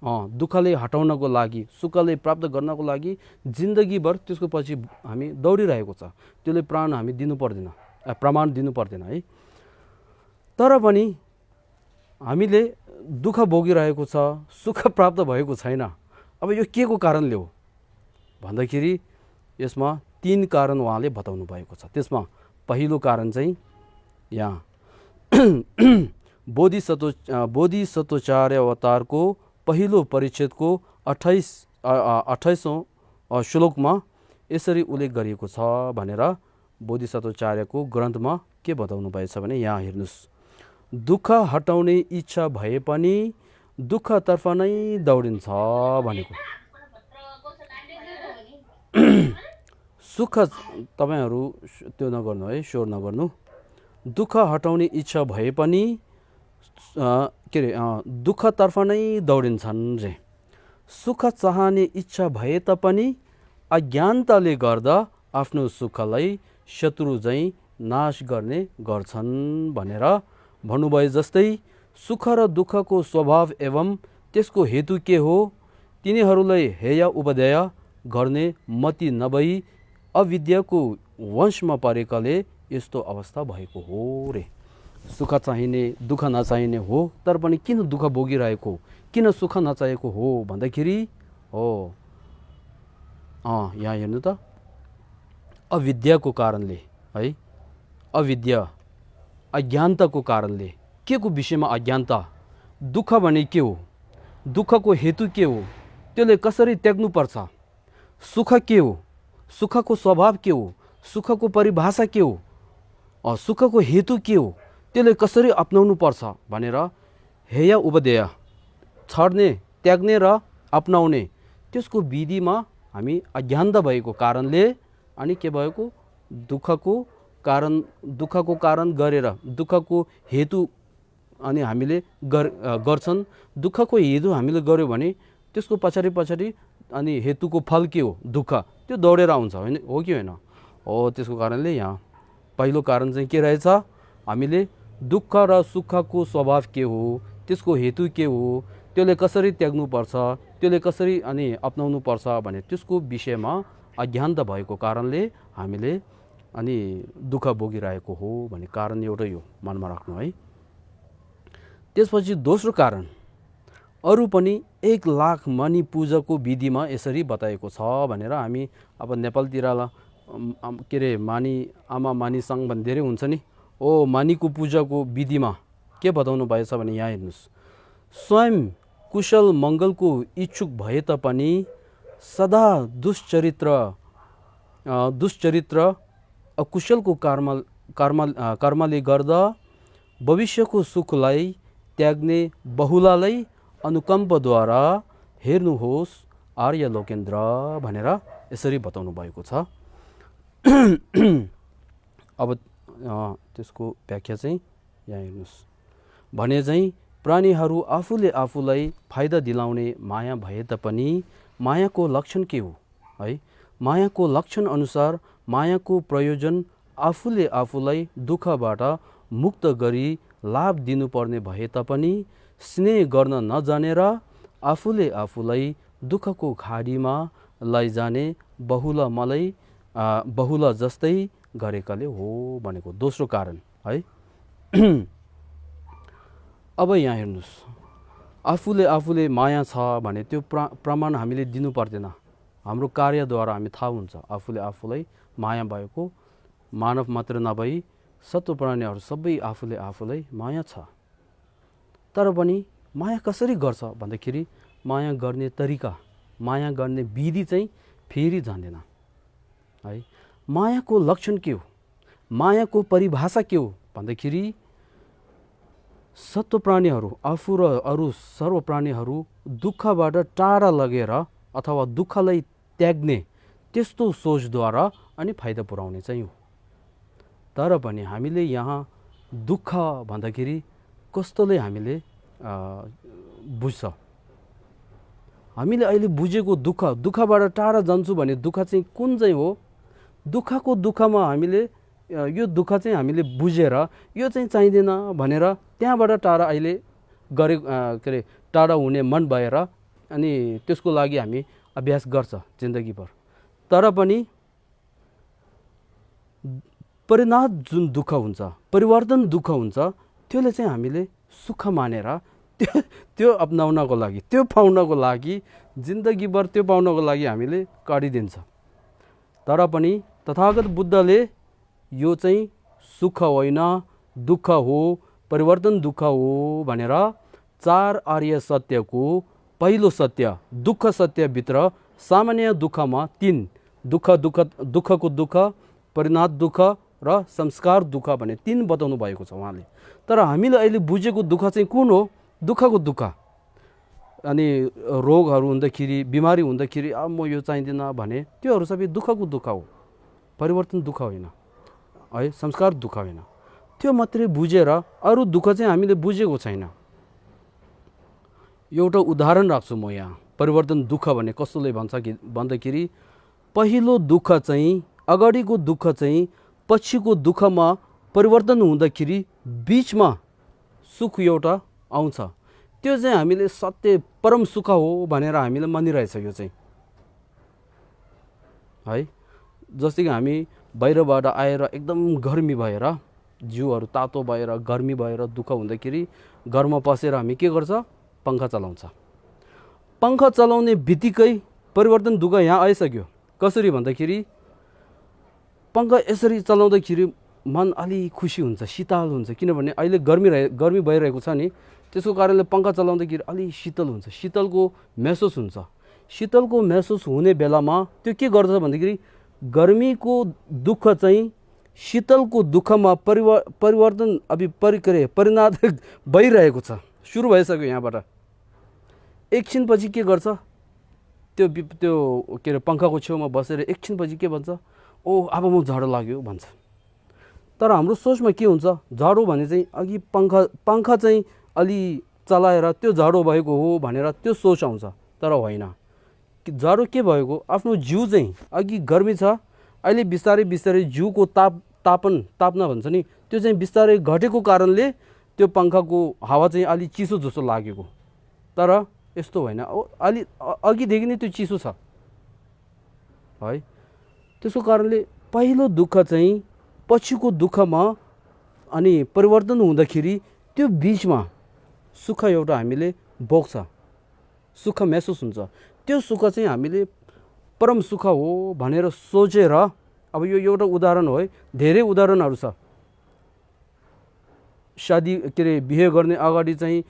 दुःखले हटाउनको लागि, सुखले प्राप्त गर्नको लागि जिन्दगीभर त्यसको पछि हामी दौडिरहेको छ। त्यसले प्राण हामी दिनु पर्दैन, प्रमाण दिनु पर्दैन है। तर पनि हामीले दुःख भोगिरहेको छ, सुख प्राप्त भएको छैन। अब यो के को कारणले हो भन्दाखेरि यसमा 3 कारण उहाँले बताउनु भएको छ। त्यसमा पहिलो कारण चाहिँ यहाँ बोधिसत्वचार्य अवतारको पहिलो परिच्छेदको 28औं श्लोकमा यसरी उल्लेख गरिएको छ भनेर बोधिसत्वचार्यको ग्रन्थमा के बताउनु भएछ भने यहाँ हेर्नुहोस्, दुःख हटाउने इच्छा भए पनि दुःखतर्फ नै दौडिन्छ भनेको। सुख तपाईहरू त्यो नगर्नु है, स्वर नगर्नु। दुःख हटाउने इच्छा भए पनि दुःखतर्फ नै दौडिन्छन् रे। सुख चाहने इच्छा भए तापनि अज्ञानताले गर्दा आफ्नो सुखलाई शत्रु झैँ नाश गर्ने गर्छन् भनेर भन्नुभए जस्तै सुख र दुःखको स्वभाव एवं त्यसको हेतु के हो तिनीहरूलाई हेय उपदेय गर्ने मति नभई अविद्याको वंशमा परेकाले यस्तो अवस्था भएको हो रे। सुख चाहिने दुःख नचाहिने हो, तर पनि किन दुःख भोगिरहेको, किन सुख नचाहेको हो भन्दाखेरि यहाँ हेर्नु त, अविद्याको कारणले है। अविद्या अज्ञानताको कारणले, के को विषयमा अज्ञानता, दुःख भने के हो, दुःखको हेतु के हो, त्यसले कसरी त्याग्नुपर्छ, सुख के हो, सुखको स्वभाव के हो, सुखको परिभाषा के हो, सुखको हेतु के हो, त्यसले कसरी अपनाउनु पर्छ भनेर हेय उपदेय छड्ने त्याग्ने र अपनाउने त्यसको विधिमा हामी अज्ञानता भएको कारणले अनि के भएको दुःखको कारण गरेर दुःखको हेतु अनि हामीले गर्छन्। दुःखको हेतु हामीले गर्यो भने त्यसको पछाडि अनि हेतुको फल के हो दुःख, त्यो दौडेर आउँछ होइन, हो कि होइन हो। त्यसको कारणले यहाँ पहिलो कारण चाहिँ के रहेछ, हामीले दुःख र सुखको स्वभाव के हो, त्यसको हेतु के हो, त्यसले कसरी त्याग्नुपर्छ, त्यसले कसरी अनि अपनाउनु पर्छ भने त्यसको विषयमा अज्ञानता भएको कारणले हामीले अनि दुःख भोगिरहेको हो भन्ने कारण एउटै हो, मनमा राख्नु है। त्यसपछि दोस्रो कारण अरू पनि 1 लाख मणि पूजाको विधिमा यसरी बताएको छ भनेर हामी अब नेपालतिर के अरे आमा मानी सङ्घ भन्ने धेरै हुन्छ नि, ओ मानीको पूजाको विधिमा के बताउनु भएछ भने यहाँ हेर्नुहोस्, स्वयं कुशल मङ्गलको इच्छुक भए तापनि सदा दुष्चरित्र अकुशलको कर्मले गर्दा भविष्यको सुखलाई त्याग्ने बहुलालाई अनुकम्पद्वारा हेर्नुहोस् आर्य लोकेन्द्र भनेर यसरी बताउनु भएको छ। अब त्यसको व्याख्या चाहिँ यहाँ हेर्नुहोस्, भने चाहिँ प्राणीहरू आफूले आफूलाई फाइदा दिलाउने माया भए तापनि मायाको लक्षण के हो है, मायाको लक्षण अनुसार मायाको प्रयोजन आफूले आफूलाई दुःखबाट मुक्त गरी लाभ दिनुपर्ने भए तापनि स्नेह गर्न नजानेर आफूले आफूलाई दुःखको खाडीमा लैजाने बहुला जस्तै गरेकाले हो भनेको दोस्रो कारण है। अब यहाँ हेर्नुहोस्, आफूले माया छ भने त्यो प्रमाण हामीले दिनु पर्दैन, हाम्रो कार्यद्वारा हामी थाहा हुन्छ आफूले आफूलाई माया भएको। मानव मात्र नभई सत्व प्राणीहरू सबै आफूले आफूलाई माया छ। तर पनि माया कसरी गर्छ भन्दाखेरि माया गर्ने तरिका, माया गर्ने विधि चाहिँ फेरि जान्दैन है। मायाको लक्षण के हो, मायाको परिभाषा के हो भन्दाखेरि सत्व प्राणीहरू आफू र अरू सर्व प्राणीहरू दुःखबाट टाढा लगेर अथवा दुःखलाई त्याग्ने त्यस्तो सोचद्वारा अनि फाइदा पुर्याउने चाहिँ हो। तर पनि हामीले यहाँ दुःख भन्दाखेरि कस्तोले हामीले बुझ्छ, हामीले अहिले बुझेको दुःखबाट टाढा जान्छु भने दुःख चाहिँ कुन चाहिँ हो, दुःखमा हामीले यो दुःख चाहिँ हामीले बुझेर यो चाहिँ चाहिँदैन भनेर त्यहाँबाट टाढा अहिले के अरे टाढा हुने मन भएर अनि त्यसको लागि हामी अभ्यास गर्छ जिन्दगीभर। तर पनि परिणाम जुन दुःख हुन्छ, परिवर्तन दुःख हुन्छ, त्यसले चाहिँ हामीले सुख मानेर त्यो अपनाउनको लागि, त्यो पाउनको लागि जिन्दगीभर त्यो पाउनको लागि हामीले काटिदिन्छ। तर पनि तथागत बुद्धले यो चाहिँ सुख होइन दुःख हो, परिवर्तन दुःख हो भनेर 4 आर्य सत्यको पहिलो सत्य दुःख सत्यभित्र सामान्य दुःखमा 3 दुःखको दुःख, परिणाम दुःख र संस्कार दुःख भने 3 बताउनु भएको छ उहाँले। तर हामीले अहिले बुझेको दुःख चाहिँ कुन हो, दुःखको दुःख अनि रोगहरू हुँदाखेरि बिमारी हुँदाखेरि अब म यो चाहिँदैन भने त्योहरू सबै दुःखको दुःख हो, परिवर्तन दुःख होइन है, संस्कार दुःख होइन। त्यो मात्रै बुझेर अरू दुःख चाहिँ हामीले बुझेको छैन। एउटा उदाहरण राख्छु म यहाँ, परिवर्तन दुःख भने कसले भन्छ कि भन्दाखेरि पहिलो दुःख चाहिँ अगाडिको दुःख चाहिँ पछिको दुःखमा परिवर्तन हुँदाखेरि बीचमा सुख एउटा आउँछ, त्यो चाहिँ हामीले सत्य परम सुख हो भनेर हामीले मानिरहेछ यो चाहिँ है। जस्तै कि हामी बाहिरबाट आएर एकदम गर्मी भएर जिउहरू तातो भएर गर्मी भएर दुःख हुँदाखेरि घरमा पसेर हामी के गर्छ, पङ्खा चलाउँछ। पङ्खा चलाउने बित्तिकै परिवर्तन दुःख यहाँ आइसक्यो। कसरी भन्दाखेरि पङ्खा यसरी चलाउँदाखेरि मन अलि खुसी हुन्छ, शीतल हुन्छ, किनभने अहिले गर्मी भइरहेको छ नि, त्यसको कारणले पङ्खा चलाउँदाखेरि अलि शीतल हुन्छ, शीतलको महसुस हुन्छ। शीतलको महसुस हुने बेलामा त्यो के गर्छ भन्दाखेरि गर्मीको दुःख चाहिँ शीतलको दुःखमा परिवर्तन परिणत भइरहेको छ, सुरु भइसक्यो यहाँबाट। एकछिनपछि के गर्छ, त्यो के अरे पङ्खाको छेउमा बसेर एकछिनपछि के भन्छ, ओ अब म जाडो लाग्यो भन्छ। तर हाम्रो सोचमा के हुन्छ, जाडो भने चाहिँ अघि पङ्खा चाहिँ अलि चलाएर त्यो जाडो भएको हो भनेर त्यो सोच आउँछ। तर होइन, जाडो के भएको, आफ्नो जिउ चाहिँ अघि गर्मी छ, अहिले बिस्तारै बिस्तारै जिउको ताप्न भन्छ नि, त्यो चाहिँ बिस्तारै घटेको कारणले त्यो पङ्खाको हावा चाहिँ अलि चिसो जस्तो लागेको। तर यस्तो होइन, अलि अघिदेखि नै त्यो चिसो छ है। त्यसको कारणले पहिलो दुःख चाहिँ पछिको दुःखमा अनि परिवर्तन हुँदाखेरि त्यो बिचमा सुख एउटा हामीले भोग्छ, सुख महसुस हुन्छ। त्यो सुख चाहिँ हामीले परम सुख हो भनेर सोचेर, अब यो एउटा उदाहरण हो है, धेरै उदाहरणहरू छ। शादी के अरे बिहे गर्ने अगाडि चाहिँ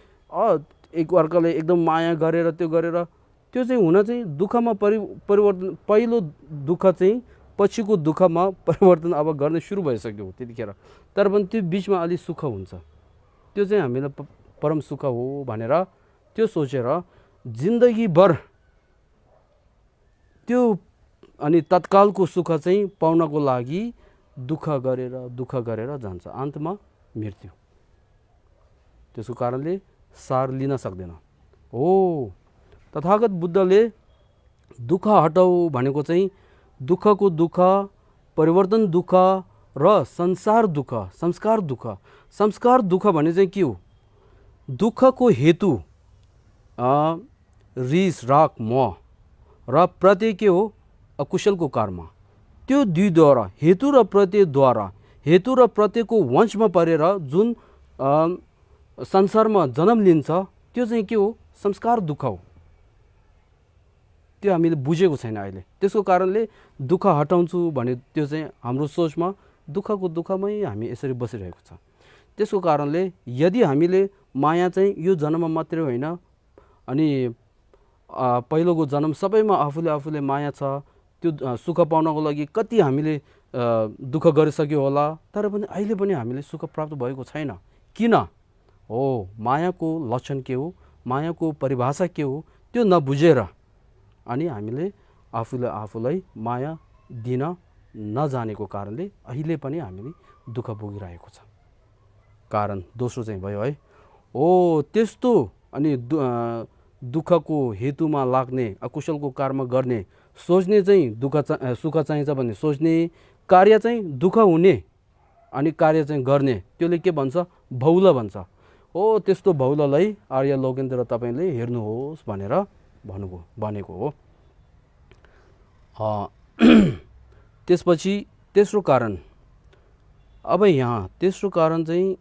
एकअर्काले एकदम माया गरेर त्यो चाहिँ हुन चाहिँ दुःखमा परिवर्तन, पहिलो दुःख चाहिँ पछिको दुःखमा परिवर्तन अब गर्ने सुरु भइसक्यो त्यतिखेर। तर पनि त्यो बिचमा अलि सुख हुन्छ, त्यो चाहिँ हामीलाई परम सुख हो भनेर त्यो सोचेर जिन्दगीभर त्यो अनि तत्कालको सुख चाहिँ पाउनको लागि दुःख गरेर जान्छ, अन्तमा मृत्यु। त्यसको कारणले सार लिन सक्दैन हो। तथागत बुद्धले दुःख हटाऊ भनेको चाहिँ दुःखको दुःख, परिवर्तन दुःख र संसार दुःख, संस्कार दुःख भने चाहिँ के हो, दुःखको हेतु रिस राग मोह र प्रत्यय के हो, अकुशलको कर्म। त्यो दुईद्वारा हेतु र प्रत्ययद्वारा, हेतु र प्रत्ययको वंशमा परेर जुन संसारमा जन्म लिन्छ त्यो चाहिँ के हो, संस्कार दुःख हो। त्यो हामीले बुझेको छैन अहिले। त्यसको कारणले दुःख हटाउँछु भने त्यो चाहिँ हाम्रो सोचमा दुःखको दुःखमै हामी यसरी बसिरहेको छ। त्यसको कारणले यदि हामीले माया चाहिँ यो जन्ममा मात्रै होइन, अनि पहिलोको जन्म सबैमा आफूले माया छ, त्यो सुख पाउनको लागि कति हामीले दुःख गरिसक्यो होला, तर पनि अहिले पनि हामीले सुख प्राप्त भएको छैन। किन हो, मायाको लक्षण के हो, मायाको परिभाषा के हो, त्यो नबुझेर अनि हामीले आफूलाई माया दिन नजानेको कारणले अहिले पनि हामीले दुःख भोगिरहेको छ। कारण दोस्रो चाहिँ भयो है, हो त्यस्तो अनि दुःखको हेतुमा लाग्ने, अकुशलको कर्म गर्ने, सोच्ने चाहिँ सुख चाहिन्छ भन्ने सोच्ने, कार्य चाहिँ दुःख हुने अनि कार्य चाहिँ गर्ने, त्यसले के भन्छ, भौल भन्छ हो। त्यस्तो भौललाई आर्य लोकेन्द्र तपाईँले हेर्नुहोस् भनेर भनेको हो। त्यसपछि तेस्रो कारण, अब यहाँ तेस्रो कारण चाहिँ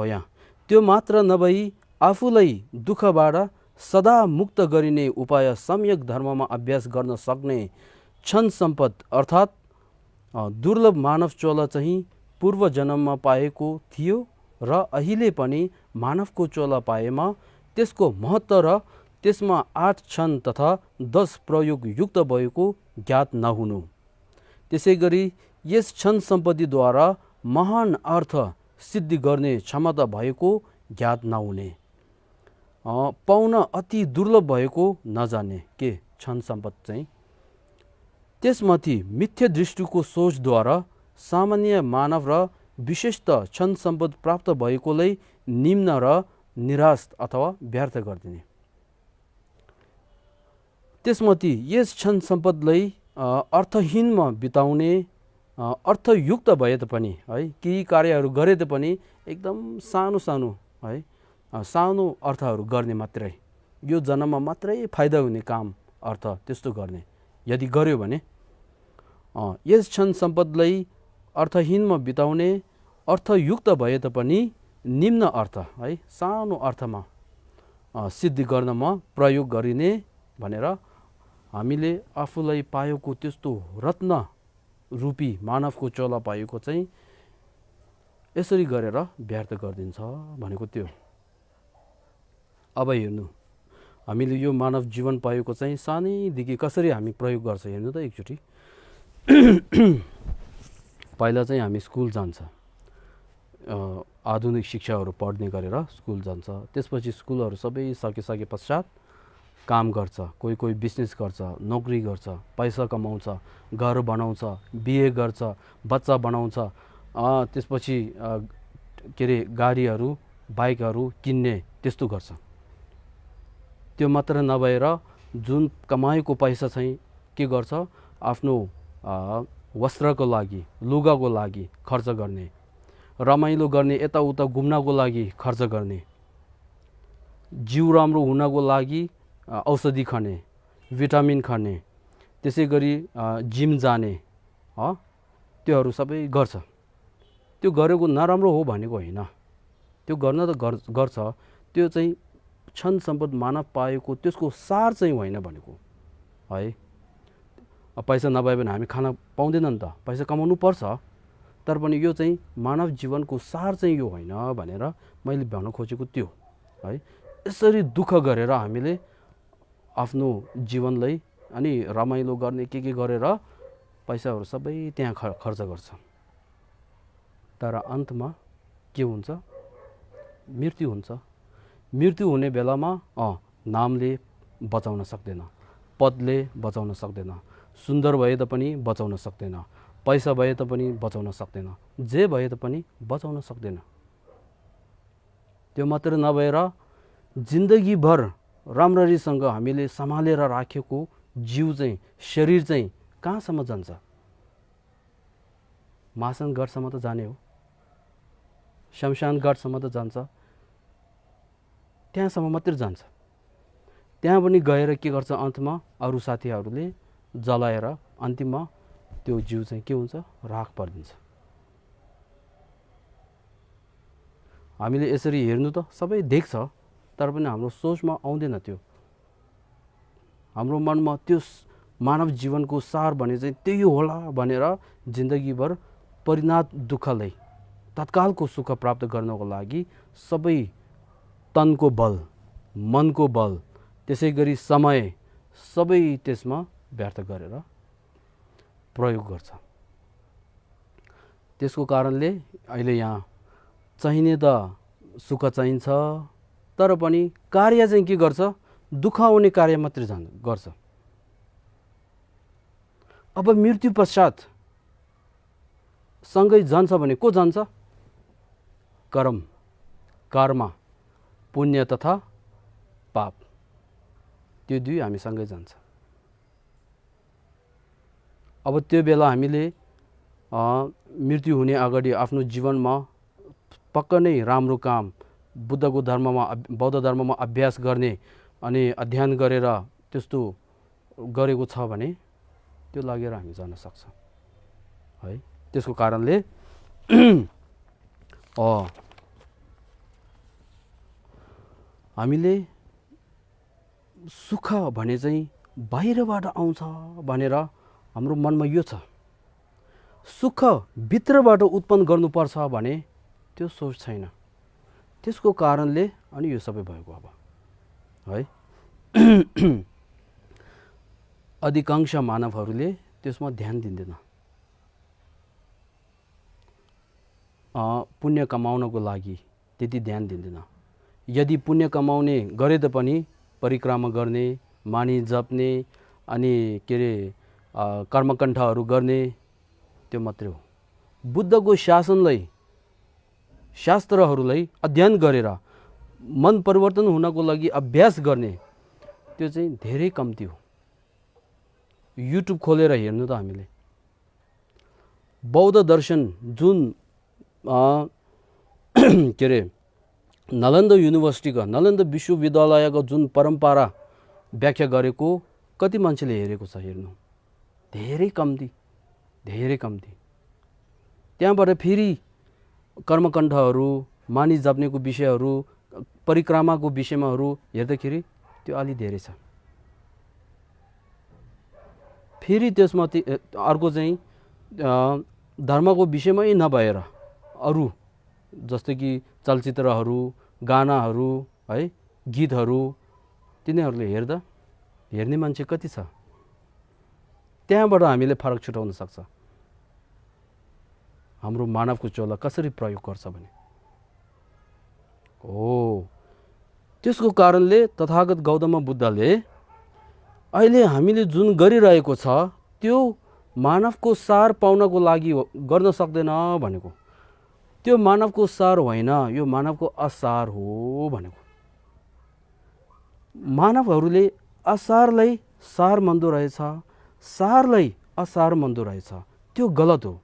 यहाँ त्यो मात्र नभई आफूलाई दुःखबाट सदा मुक्त गरिने उपाय सम्यक धर्ममा अभ्यास गर्न सक्ने क्षण सम्पद अर्थात् दुर्लभ मानव चोला चाहिँ पूर्व जन्ममा पाएको थियो र अहिले पनि मानवको चोला पाएमा त्यसको महत्त्व र त्यसमा 8 क्षण तथा 10 प्रयोग युक्त भएको ज्ञात नहुनु। त्यसै गरी यस क्षण सम्पत्तिद्वारा महान अर्थ सिद्धि गर्ने क्षमता भएको ज्ञात नहुने, पाउन अति दुर्लभ भएको नजाने के क्षण सम्पत्ति चाहिँ, त्यसमाथि मिथ्या दृष्टिको सोचद्वारा सामान्य मानव र विशेषत क्षण सम्पत्ति प्राप्त भएकोलाई निम्न र निराश अथवा व्यर्थ गरिदिने। त्यसमाथि यस क्षण सम्पत्तिलाई अर्थहीनमा बिताउने, अर्थयुक्त भए तापनि है, केही कार्यहरू गरे तापनि एकदम सानो है, सानो अर्थहरू गर्ने मात्रै, यो जन्ममा मात्रै फाइदा हुने काम अर्थ त्यस्तो गर्ने यदि गर्यो भने, यस क्षण सम्पत्तिलाई अर्थहीनमा बिताउने, अर्थयुक्त भए तापनि निम्न अर्थ है, सानो अर्थमा सिद्धि गर्नमा प्रयोग गरिने भनेर हामीले आफूलाई पाएको त्यस्तो रत्न रूपी मानवको चोला पाएको चाहिँ यसरी गरेर व्यर्थ गरिदिन्छ भनेको त्यो। अब हेर्नु, हामीले यो मानव जीवन पाएको चाहिँ सानैदेखि कसरी हामी प्रयोग गर्छ हेर्नु त एकचोटि। पहिला चाहिँ हामी स्कुल जान्छ, आधुनिक शिक्षाहरू पढ्ने गरेर स्कुल जान्छ। त्यसपछि स्कुलहरू सबै सके पश्चात काम गर्छ, कोही कोही बिजनेस गर्छ, नोकरी गर्छ, पैसा कमाउँछ, घर बनाउँछ, बिहे गर्छ, बच्चा बनाउँछ। त्यसपछि के अरे गाडीहरू बाइकहरू किन्ने त्यस्तो गर्छ। त्यो मात्र नभएर जुन कमाएको पैसा चाहिँ के गर्छ, आफ्नो वस्त्रको लागि, लुगाको लागि खर्च गर्ने, रमाइलो गर्ने, यताउता घुम्नको लागि खर्च गर्ने, जिउ राम्रो हुनको लागि औषधि खाने, भिटामिन खाने, त्यसै गरी जिम जाने, त्योहरू सबै गर्छ। त्यो गरेको नराम्रो हो भनेको होइन, त्यो गर्न त गर्छ। त्यो चाहिँ क्षण सम्पद मानव पाएको त्यसको सार चाहिँ होइन भनेको है। पैसा नभए भने हामी खाना पाउँदैन नि त, पैसा कमाउनु पर्छ। तर पनि यो चाहिँ मानव जीवनको सार चाहिँ यो होइन भनेर मैले भन्न खोजेको त्यो है। यसरी दुःख गरेर हामीले आफ्नो जीवनलाई अनि रमाइलो गर्ने के गरेर पैसाहरू सबै त्यहाँ खर्च गर्छ। तर अन्तमा के हुन्छ, मृत्यु हुन्छ। मृत्यु हुने बेलामा नामले बचाउन सक्दैन, पदले बचाउन सक्दैन, सुन्दर भए तापनि बचाउन सक्दैन, पैसा भए तापनि बचाउन सक्दैन, जे भए तापनि बचाउन सक्दैन। त्यो मात्र नभएर जिन्दगीभर राम्ररीसँग हामीले सम्हालेर राखेको जिउ चाहिँ, शरीर चाहिँ कहाँसम्म जान्छ? मासन घाटसम्म त जाने हो, शमशान घाटसम्म त जान्छ, त्यहाँसम्म मात्र जान्छ। त्यहाँ पनि गएर के गर्छ, अन्तमा अरू साथीहरूले जलाएर अन्तिममा त्यो जिउ चाहिँ के हुन्छ, राख परिदिन्छ। हामीले यसरी हेर्नु त सबै देख्छ, तर पनि हाम्रो सोचमा आउँदैन त्यो। हाम्रो मनमा त्यो मानव जीवनको सार भने चाहिँ त्यही होला भनेर जिन्दगीभर परिणात दुःखलाई तत्कालको सुख प्राप्त गर्नको लागि सबै तनको बल, मनको बल, त्यसै गरी समय सबै त्यसमा व्यर्थ गरेर प्रयोग गर्छ। त्यसको कारणले अहिले यहाँ चाहिने त सुख चाहिन्छ, तर पनि कार्य चाहिँ के गर्छ, दुःख आउने कार्य मात्रै गर्छ। अब मृत्यु पश्चात सँगै जान्छ भने को जान्छ? कर्म, पुण्य तथा पाप, त्यो दुई हामीसँगै जान्छ। अब त्यो बेला हामीले मृत्यु हुने अगाडि आफ्नो जीवनमा पक्का नै राम्रो काम, बौद्ध धर्ममा अभ्यास गर्ने अनि अध्ययन गरेर त्यस्तो गरेको छ भने त्यो लागेर हामी जान सक्छ है। त्यसको कारणले हामीले सुख भने चाहिँ बाहिरबाट आउँछ भनेर हाम्रो मनमा यो छ। सुख भित्रबाट उत्पन्न गर्नुपर्छ भने त्यो सोच छैन। त्यसको कारणले अनि यो सबै भएको अब है। अधिकांश मानवहरूले त्यसमा ध्यान दिँदैन। पुण्य कमाउनको लागि त्यति ध्यान दिँदैन। यदि पुण्य कमाउने गरे पनि परिक्रमा गर्ने, मानी जप्ने अनि के अरे कर्मकण्ठहरू गर्ने त्यो मात्रै हो। बुद्धको शास्त्रहरूलाई अध्ययन गरेर मन परिवर्तन हुनको लागि अभ्यास गर्ने त्यो चाहिँ धेरै कम्ती हो। युट्युब खोलेर हेर्नु त हामीले बौद्ध दर्शन जुन के अरे नालन्दा युनिभर्सिटीका, नालन्दा विश्वविद्यालयको जुन परम्परा व्याख्या गरेको कति मान्छेले हेरेको छ हेर्नु, धेरै कम्ती। त्यहाँबाट फेरि कर्मकण्ठहरू, मानी जप्नेको विषयहरू, परिक्रमाको विषयमाहरू हेर्दाखेरि त्यो अलि धेरै छ। फेरि त्यसमा अर्को चाहिँ धर्मको विषयमै नभएर अरू जस्तो कि चलचित्रहरू, गानाहरू है, गीतहरू, तिनीहरूले हेर्ने मान्छे कति छ? त्यहाँबाट हामीले फरक छुटाउन सक्छ। हाम्रो मानवको चोला कसरी प्रयोग गर्छ भने हो। त्यसको कारणले तथागत गौतम बुद्धले अहिले हामीले जुन गरिरहेको छ त्यो मानवको सार पाउनको लागि गर्न सक्दैन भनेको। त्यो मानवको सार होइन, यो मानवको असार हो भनेको। मानवहरूले असारलाई सार मान्दो रहेछ, सारलाई असार मान्दो रहेछ, त्यो गलत हो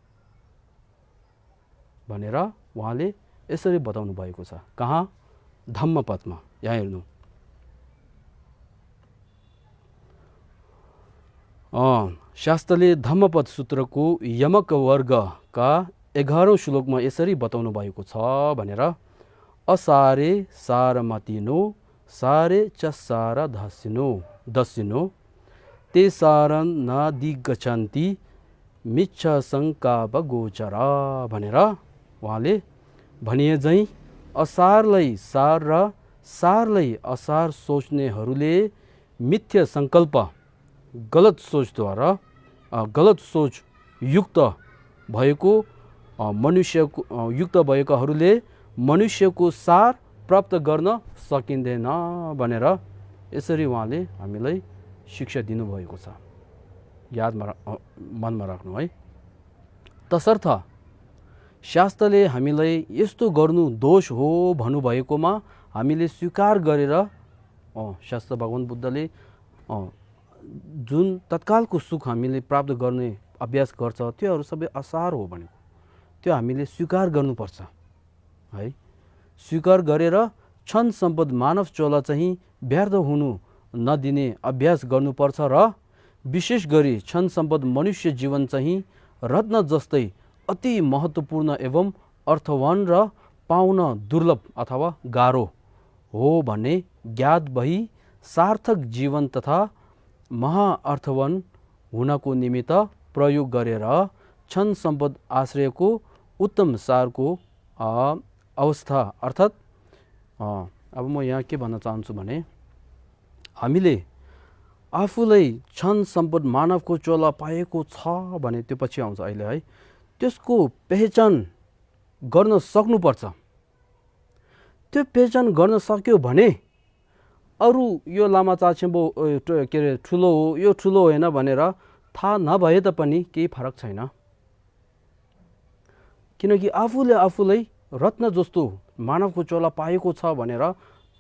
भनेर उहाँले यसरी बताउनु भएको छ। कहाँ? धम्मपदमा। यहाँ हेर्नु, शास्त्रले धम्मपद सूत्रको यमक वर्गका 11औं श्लोकमा यसरी बताउनु भएको छ भनेर, असारे सारमतिनो सारे चसार दस्सिनो ते सारन न दिगच्छन्ति मिच्छ शङ्काप गोचरा भनेर उहाँले भनिए झैँ असारलाई सार र सारलाई असार सोच्नेहरूले मिथ्या सङ्कल्प, गलत सोचद्वारा गलत सोच युक्त भएको मनुष्यको युक्त भएकाहरूले मनुष्यको सार प्राप्त गर्न सकिँदैन भनेर यसरी उहाँले हामीलाई शिक्षा दिनुभएको छ। यादमा मनमा राख्नु है। तसर्थ शास्त्रले हामीलाई यस्तो गर्नु दोष हो भन्नुभएकोमा हामीले स्वीकार गरेर शास्त्र भगवान बुद्धले जुन तत्कालको सुख हामीले प्राप्त गर्ने अभ्यास गर्छ त्योहरू सबै असार हो भनेको, त्यो हामीले स्वीकार गर्नुपर्छ है। स्वीकार गरेर क्षण सम्पद मानव चोला चाहिँ व्यर्थ हुनु नदिने अभ्यास गर्नुपर्छ र विशेष गरी क्षण सम्पद मनुष्य जीवन चाहिँ रत्न जस्तै अति महत्त्वपूर्ण एवं अर्थवान र पाउन दुर्लभ अथवा गाह्रो हो भन्ने ज्ञात भई सार्थक जीवन तथा महाअर्थवान हुनको निमित्त प्रयोग गरेर क्षण सम्पद आश्रयको उत्तम सारको अवस्था अर्थात् अब म यहाँ के भन्न चाहन्छु भने हामीले आफूलाई क्षण सम्पद मानवको चोला पाएको छ भने त्यो पछि आउँछ अहिले है, त्यसको पहिचान गर्न सक्नुपर्छ। त्यो पहिचान गर्न सक्यो भने अरू यो लामा चाछेम्बो के अरे ठुलो हो यो ठुलो होइन भनेर थाहा नभए तापनि केही फरक छैन। किनकि आफूले आफूलाई रत्न जस्तो मानवको चोला पाएको छ भनेर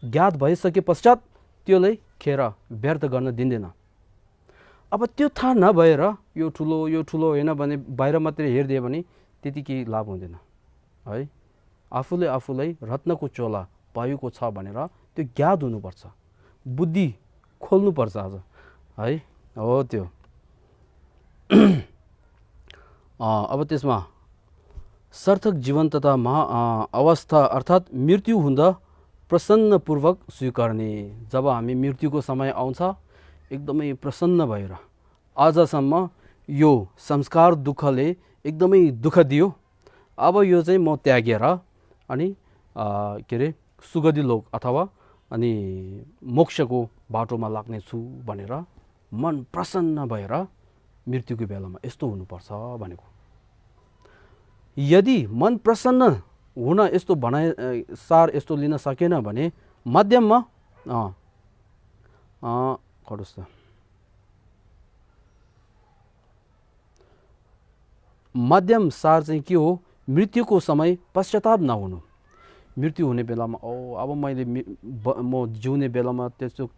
ज्ञात भइसके पश्चात त्यसलाई खेर व्यर्थ गर्न दिँदैन। अब त्यो थाहा नभएर यो ठुलो होइन भने बाहिर मात्रै हेरिदियो भने त्यति केही लाभ हुँदैन है। आफूले आफूलाई रत्नको चोला पाएको छ भनेर त्यो ज्ञात हुनुपर्छ, बुद्धि खोल्नुपर्छ आज है। हो त्यो अब त्यसमा सार्थक जीवन तथा अवस्था अर्थात् मृत्यु हुँदा प्रसन्नपूर्वक स्वीकार्ने। जब हामी मृत्युको समय आउँछ एकदमै प्रसन्न भएर आजसम्म यो संस्कार दुःखले एकदमै दुःख दियो, अब यो चाहिँ म त्यागेर अनि के अरे सुगति लोक अथवा अनि मोक्षको बाटोमा लाग्नेछु भनेर मन प्रसन्न भएर मृत्युको बेलामा यस्तो हुनुपर्छ भनेको। यदि मन प्रसन्न हुन यस्तो भनाइ सार यस्तो लिन सकेन भने मध्यममा खडोस् त मध्यम सार चाहिँ के हो? मृत्युको समय पश्चाताप नहुनु। मृत्यु हुने बेलामा अब मैले म जिउने बेलामा त्यस्तो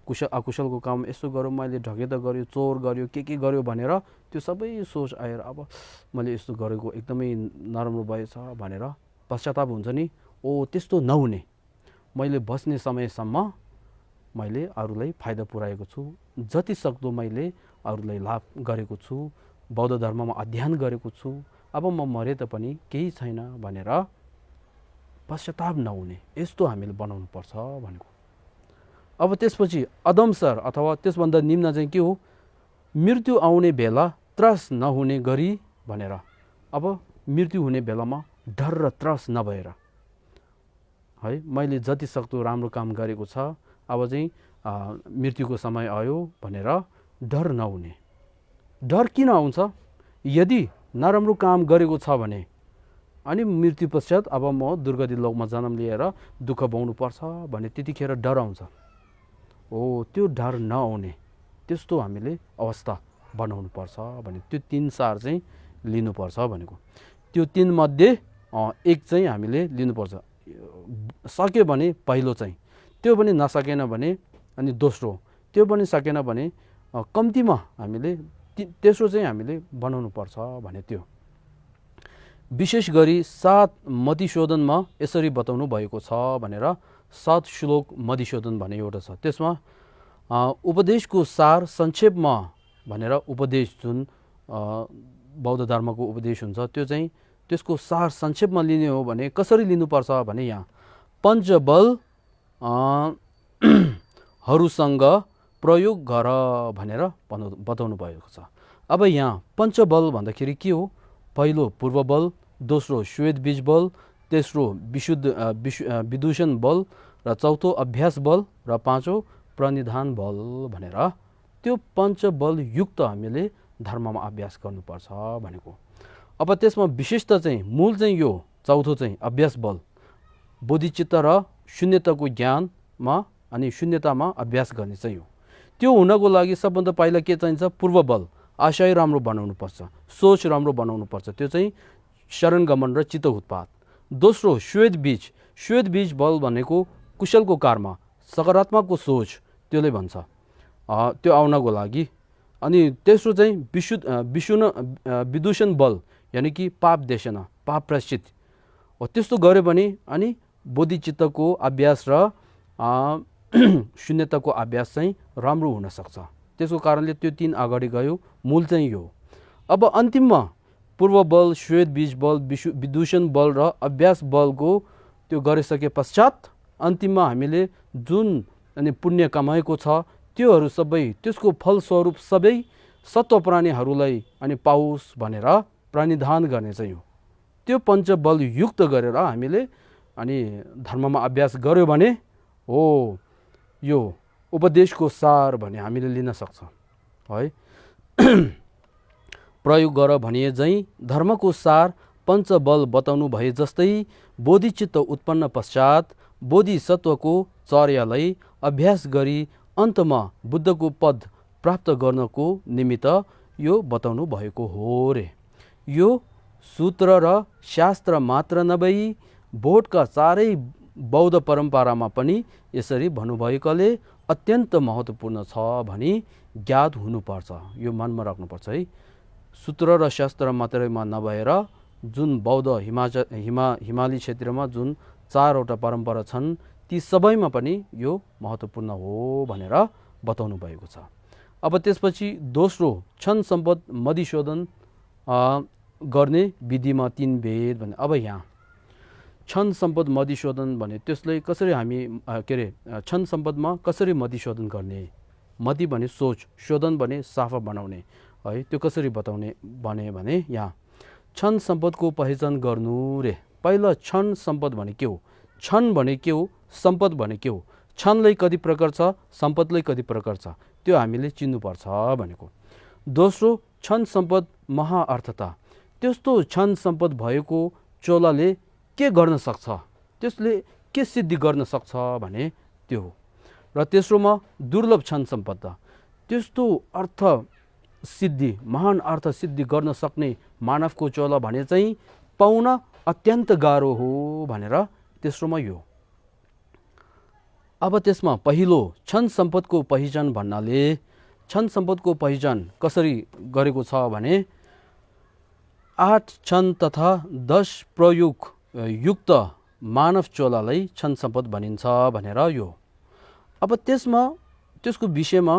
अकुशलको काम यसो गऱ्यो, मैले ढकेता गर्यो, चोर गर्यो, के गर्यो भनेर त्यो सबै सोच आएर अब मैले यस्तो गरेको एकदमै नराम्रो भएछ भनेर पश्चाताप हुन्छ नि, त्यस्तो नहुने। मैले बस्ने समयसम्म मैले अरूलाई फाइदा पुर्याएको छु, जति सक्दो मैले अरूलाई लाभ गरेको छु, बौद्ध धर्ममा अध्ययन गरेको छु, अब म मरे तापनि केही छैन भनेर पश्चाताप नहुने यस्तो हामीले बनाउनु पर्छ भनेको। अब त्यसपछि अदमसर अथवा त्यसभन्दा निम्न चाहिँ के हो? मृत्यु आउने बेला त्रास नहुने गरी भनेर। अब मृत्यु हुने बेलामा डर र त्रास नभएर है, मैले जति सक्दो राम्रो काम गरेको छ, अब चाहिँ मृत्युको समय आयो भनेर डर नहुने। डर किन आउँछ? यदि नराम्रो काम गरेको छ भने अनि मृत्यु पश्चात अब म दुर्गति लोकमा जन्म लिएर दुःख पाउनुपर्छ भने त्यतिखेर डर आउँछ। हो त्यो डर नआउने त्यस्तो हामीले अवस्था बनाउनुपर्छ भने त्यो 3 सार चाहिँ लिनुपर्छ भनेको। त्यो 3 मध्ये एक चाहिँ हामीले लिनुपर्छ। सक्यो भने पहिलो चाहिँ, त्यो पनि नसकेन भने अनि दोस्रो, त्यो पनि सकेन भने कम्तीमा हामीले तेस्रो चाहिँ हामीले बनाउनुपर्छ भने त्यो। विशेष गरी 7 मतिशोधनमा यसरी बताउनु भएको छ भनेर 7 श्लोक मतिशोधन भने एउटा छ। त्यसमा उपदेशको सार संक्षेपमा भनेर उपदेश जुन बौद्ध धर्मको उपदेश हुन्छ त्यो चाहिँ त्यसको सार संक्षेपमा लिने हो भने कसरी लिनुपर्छ भने यहाँ पञ्चबल हरूसँग प्रयोग गर भनेर बताउनु भएको छ। अब यहाँ पञ्चबल भन्दाखेरि के हो? पहिलो पूर्व बल, दोस्रो श्वेत बीज बल, तेस्रो विदूषण बल र चौथो अभ्यास बल र पाँचौं प्रणिधान बल भनेर त्यो पञ्चबल युक्त हामीले धर्ममा अभ्यास गर्नुपर्छ भनेको। अब त्यसमा विशेषता चाहिँ मूल चाहिँ यो चौथो चाहिँ अभ्यास बल, बोधिचित्त र शून्यताको ज्ञानमा अनि शून्यतामा अभ्यास गर्ने चाहिँ हो। त्यो हुनको लागि सबभन्दा पहिला के चाहिन्छ? पूर्व बल, आशय राम्रो बनाउनु पर्छ, सोच राम्रो बनाउनु पर्छ, त्यो चाहिँ शरण गमन र चित्त उत्पाद। दोस्रो श्वेत बीज बल भनेको कुशलको कर्म, सकारात्मकको सोच, त्यसले भन्छ त्यो आउनको लागि। अनि तेस्रो चाहिँ विदूषण बल यानि कि पाप देशना, पाप प्रायश्चित त्यस्तो गऱ्यो भने अनि बोधिचित्तको अभ्यास र शून्यताको अभ्यास चाहिँ राम्रो हुन सक्छ। त्यसको कारणले त्यो 3 अगाडि गयो, मूल चाहिँ यो। अब अन्तिममा पूर्व बल, श्वेत बीज बल, विदूषण बल र अभ्यास बलको त्यो गरिसके पश्चात अन्तिममा हामीले जुन अनि पुण्य कमाएको छ त्योहरू सबै त्यसको फलस्वरूप सबै सत्व प्राणीहरूलाई अनि पाओस् भनेर प्रणिधान गर्ने चाहिँ हो। त्यो पञ्चबल युक्त गरेर हामीले अनि धर्ममा अभ्यास गर्यो भने हो यो उपदेशको सार भने हामीले लिन सक्छ है। प्रयोग गर भनिए चाहिँ धर्मको सार पञ्चबल बताउनु भए जस्तै बोधिचित्त उत्पन्न पश्चात बोधिसत्वको चर्यालाई अभ्यास गरी अन्तमा बुद्धको पद प्राप्त गर्नको निमित्त यो बताउनु भएको हो रे। यो सूत्र र शास्त्र मात्र नभई बोधका चारै बौद्ध परम्परामा पनि यसरी भन्नुभएकाले अत्यन्त महत्त्वपूर्ण छ भनी ज्ञात हुनुपर्छ। यो मनमा राख्नुपर्छ है। सूत्र र शास्त्र मात्रैमा नभएर जुन बौद्ध हिमाली क्षेत्रमा जुन 4वटा परम्परा छन् ती सबैमा पनि यो महत्त्वपूर्ण हो भनेर बताउनु भएको छ। अब त्यसपछि दोस्रो क्षण सम्पद मधिशोधन गर्ने विधिमा 3 भेद भने। अब यहाँ क्षण सम्पद मधिशोधन भने त्यसलाई कसरी हामी क्षण सम्पदमा कसरी मधिशोधन गर्ने? मति भने सोच, शोधन भने साफा बनाउने है। त्यो कसरी बताउने भने यहाँ क्षण सम्पदको पहिचान गर्नु रे। पहिला क्षण सम्पद भने के हो? क्षण भने के हो? सम्पद भने के हो? क्षणलाई कति प्रकार छ, सम्पदलाई कति प्रकार छ, त्यो हामीले चिन्नुपर्छ भनेको। दोस्रो क्षण सम्पद महाअर्थता, त्यस्तो क्षण सम्पद भएको चोलाले के गर्न सक्छ, त्यसले के सिद्धि गर्न सक्छ भने त्यो हो। र तेस्रोमा दुर्लभ क्षण सम्पदा, त्यस्तो अर्थ सिद्धि, महान अर्थ सिद्धि गर्न सक्ने मानवको चोला भने चाहिँ पाउन अत्यन्त गाह्रो हो भनेर तेस्रोमा यो। अब त्यसमा पहिलो क्षण सम्पदको पहिचान भन्नाले क्षण सम्पदको पहिचान कसरी गरेको छ भने 8 क्षण तथा 10 प्रयोग युक्त मानव चोलालाई क्षण सम्पद भनिन्छ भनेर यो। अब त्यसको विषयमा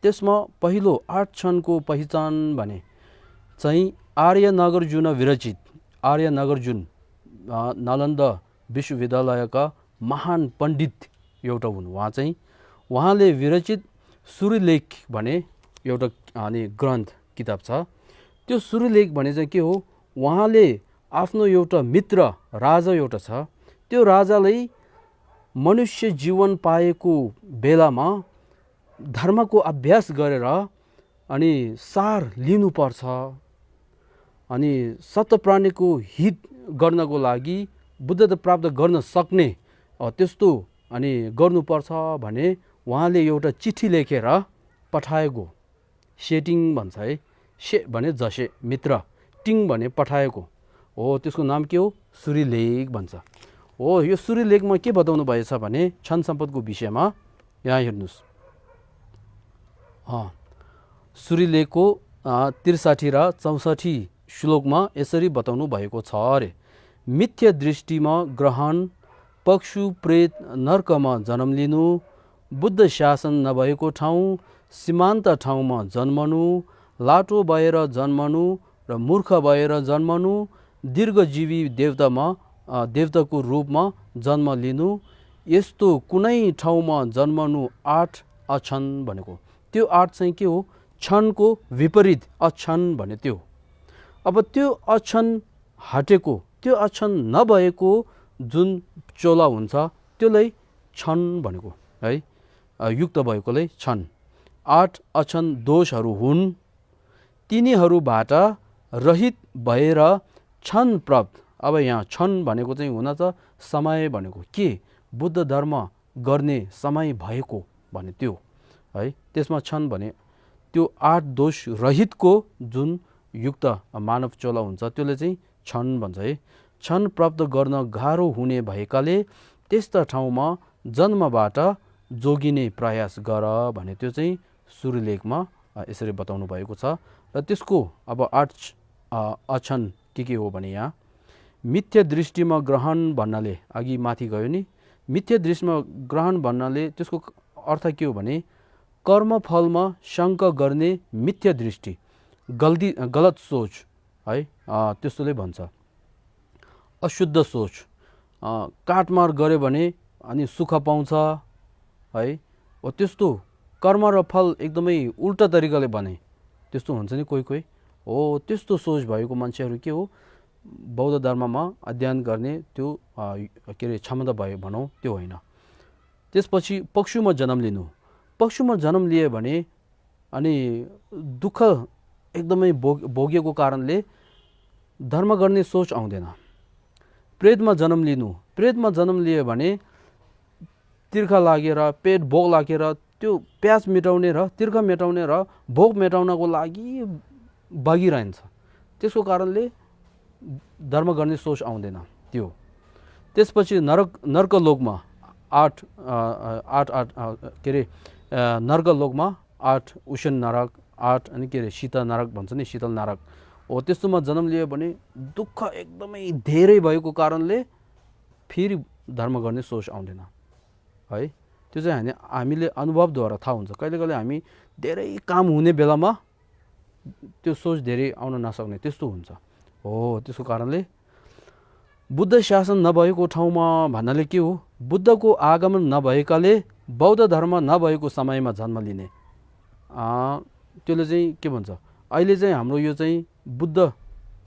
त्यसमा पहिलो 8 क्षणको पहिचान भने चाहिँ आर्य नागार्जुन विरचित, आर्य नागार्जुन नालन्दा विश्वविद्यालयका महान पण्डित एउटा हुन्। उहाँले विरचित सूर्यलेख भने एउटा ग्रन्थ किताब छ। त्यो सूर्यलेख भने चाहिँ के हो? उहाँले आफ्नो एउटा मित्र राजा एउटा छ, त्यो राजालाई मनुष्य जीवन पाएको बेलामा धर्मको अभ्यास गरेर अनि सार लिनुपर्छ अनि सत प्राणीको हित गर्नको लागि बुद्धता प्राप्त गर्न सक्ने त्यस्तो अनि गर्नुपर्छ भने उहाँले एउटा चिठी लेखेर पठाएको। सेटिङ भन्छ है, से भने जसे मित्र, टिङ भने पठाएको हो, त्यसको नाम के हो? सूर्यलेख भन्छ हो। यो सूर्यलेखमा के बताउनु भएछ भने क्षण सम्पदको विषयमा यहाँ हेर्नुहोस्, सूर्यलेखको 63 र 64 श्लोकमा यसरी बताउनु भएको छ अरे। मिथ्या दृष्टिमा ग्रहण, पशु प्रेत नर्कमा जन्म लिनु, बुद्ध शासन नभएको ठाउँ सीमान्त ठाउँमा जन्मनु, लाटो भएर जन्मनु र मूर्ख भएर जन्मनु, दीर्घजीवी देवताको रूपमा जन्म लिनु, यस्तो कुनै ठाउँमा जन्मनु 8 अक्षण भनेको। त्यो 8 चाहिँ के हो? क्षणको विपरीत अक्षण भने त्यो। अब त्यो अक्षण हटेको, त्यो अक्षण नभएको जुन चोला हुन्छ त्यसलाई क्षण भनेको है, युक्त भएकोलाई क्षण। 8 अक्षण दोषहरू हुन्, तिनीहरूबाट रहित भएर क्षण प्राप्त। अब यहाँ क्षण भनेको चाहिँ हुन त समय भनेको के? बुद्ध धर्म गर्ने समय भएको भने त्यो है। त्यसमा क्षण भने त्यो 8 दोष रहितको जुन युक्त मानव चोला हुन्छ त्यसले चाहिँ क्षण भन्छ है। क्षण प्राप्त गर्न गाह्रो हुने भएकाले त्यस्ता ठाउँमा जन्मबाट जोगिने प्रयास गर भने त्यो चाहिँ सूर्यलेखमा यसरी बताउनु भएको छ। र त्यसको अब 8 अक्षण के हो भने यहाँ मिथ्या दृष्टिमा ग्रहण भन्नाले अघि माथि गयो नि, मिथ्या दृष्टिमा ग्रहण भन्नाले त्यसको अर्थ के हो भने कर्मफलमा शङ्का गर्ने मिथ्या दृष्टि, गलत सोच है, त्यस्तोले भन्छ। अशुद्ध सोच, काटमार गऱ्यो भने अनि सुख पाउँछ है, हो त्यस्तो कर्म र फल एकदमै उल्टा तरिकाले भने त्यस्तो हुन्छ नि कोही कोही हो। त्यस्तो सोच भएको मान्छेहरू के हो? बौद्ध धर्ममा अध्ययन गर्ने त्यो के अरे क्षमता भयो भनौँ त्यो होइन। त्यसपछि पशुमा जन्म लिनु, पशुमा जन्म लिए भने अनि दुःख एकदमै भोगेको कारणले धर्म गर्ने सोच आउँदैन। प्रेतमा जन्म लिनु, प्रेतमा जन्म लिए भने तिर्खा लागेर पेट भोक लागेर त्यो प्यास मेटाउने र तिर्खा मेटाउने र भोक मेटाउनको लागि बगिरहन्छ, त्यसको कारणले धर्म गर्ने सोच आउँदैन त्यो। त्यसपछि नर्कलोकमा 8 के अरे नर्कलोकमा 8 उष्ण नरक, 8 अनि के अरे शीतल नरक भन्छ नि, शीतल नरक हो। त्यस्तोमा जन्म लियो भने दुःख एकदमै धेरै भएको कारणले फेरि धर्म गर्ने सोच आउँदैन है। त्यो चाहिँ हामीले अनुभवद्वारा थाहा हुन्छ। कहिले कहिले हामी धेरै काम हुने बेलामा त्यो सोच धेरै आउन नसक्ने त्यस्तो हुन्छ हो। त्यसको कारणले बुद्ध शासन नभएको ठाउँमा भन्नाले के हो? बुद्धको आगमन नभएकाले बौद्ध धर्म नभएको समयमा जन्म लिने, त्यसले चाहिँ के भन्छ? अहिले चाहिँ हाम्रो यो चाहिँ बुद्ध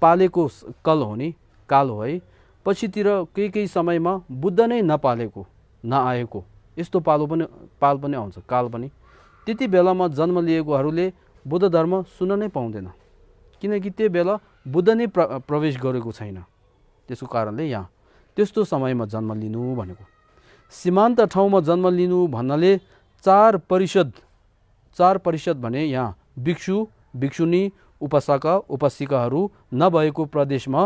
पालेको काल हो नि, काल हो है। पछितिर केही समयमा बुद्ध नै नपालेको नआएको यस्तो पाल पनि आउँछ, काल पनि। त्यति बेलामा जन्म लिएकोहरूले बुद्ध धर्म सुन्न नै पाउँदैन, किनकि त्यो बेला बुद्ध नै प्रवेश गरेको छैन। त्यसको कारणले यहाँ त्यस्तो समयमा जन्म लिनु भनेको। सीमान्त ठाउँमा जन्म लिनु भन्नाले 4 परिषद भने यहाँ भिक्षु भिक्षुनी उपासक उपासिकाहरू नभएको प्रदेशमा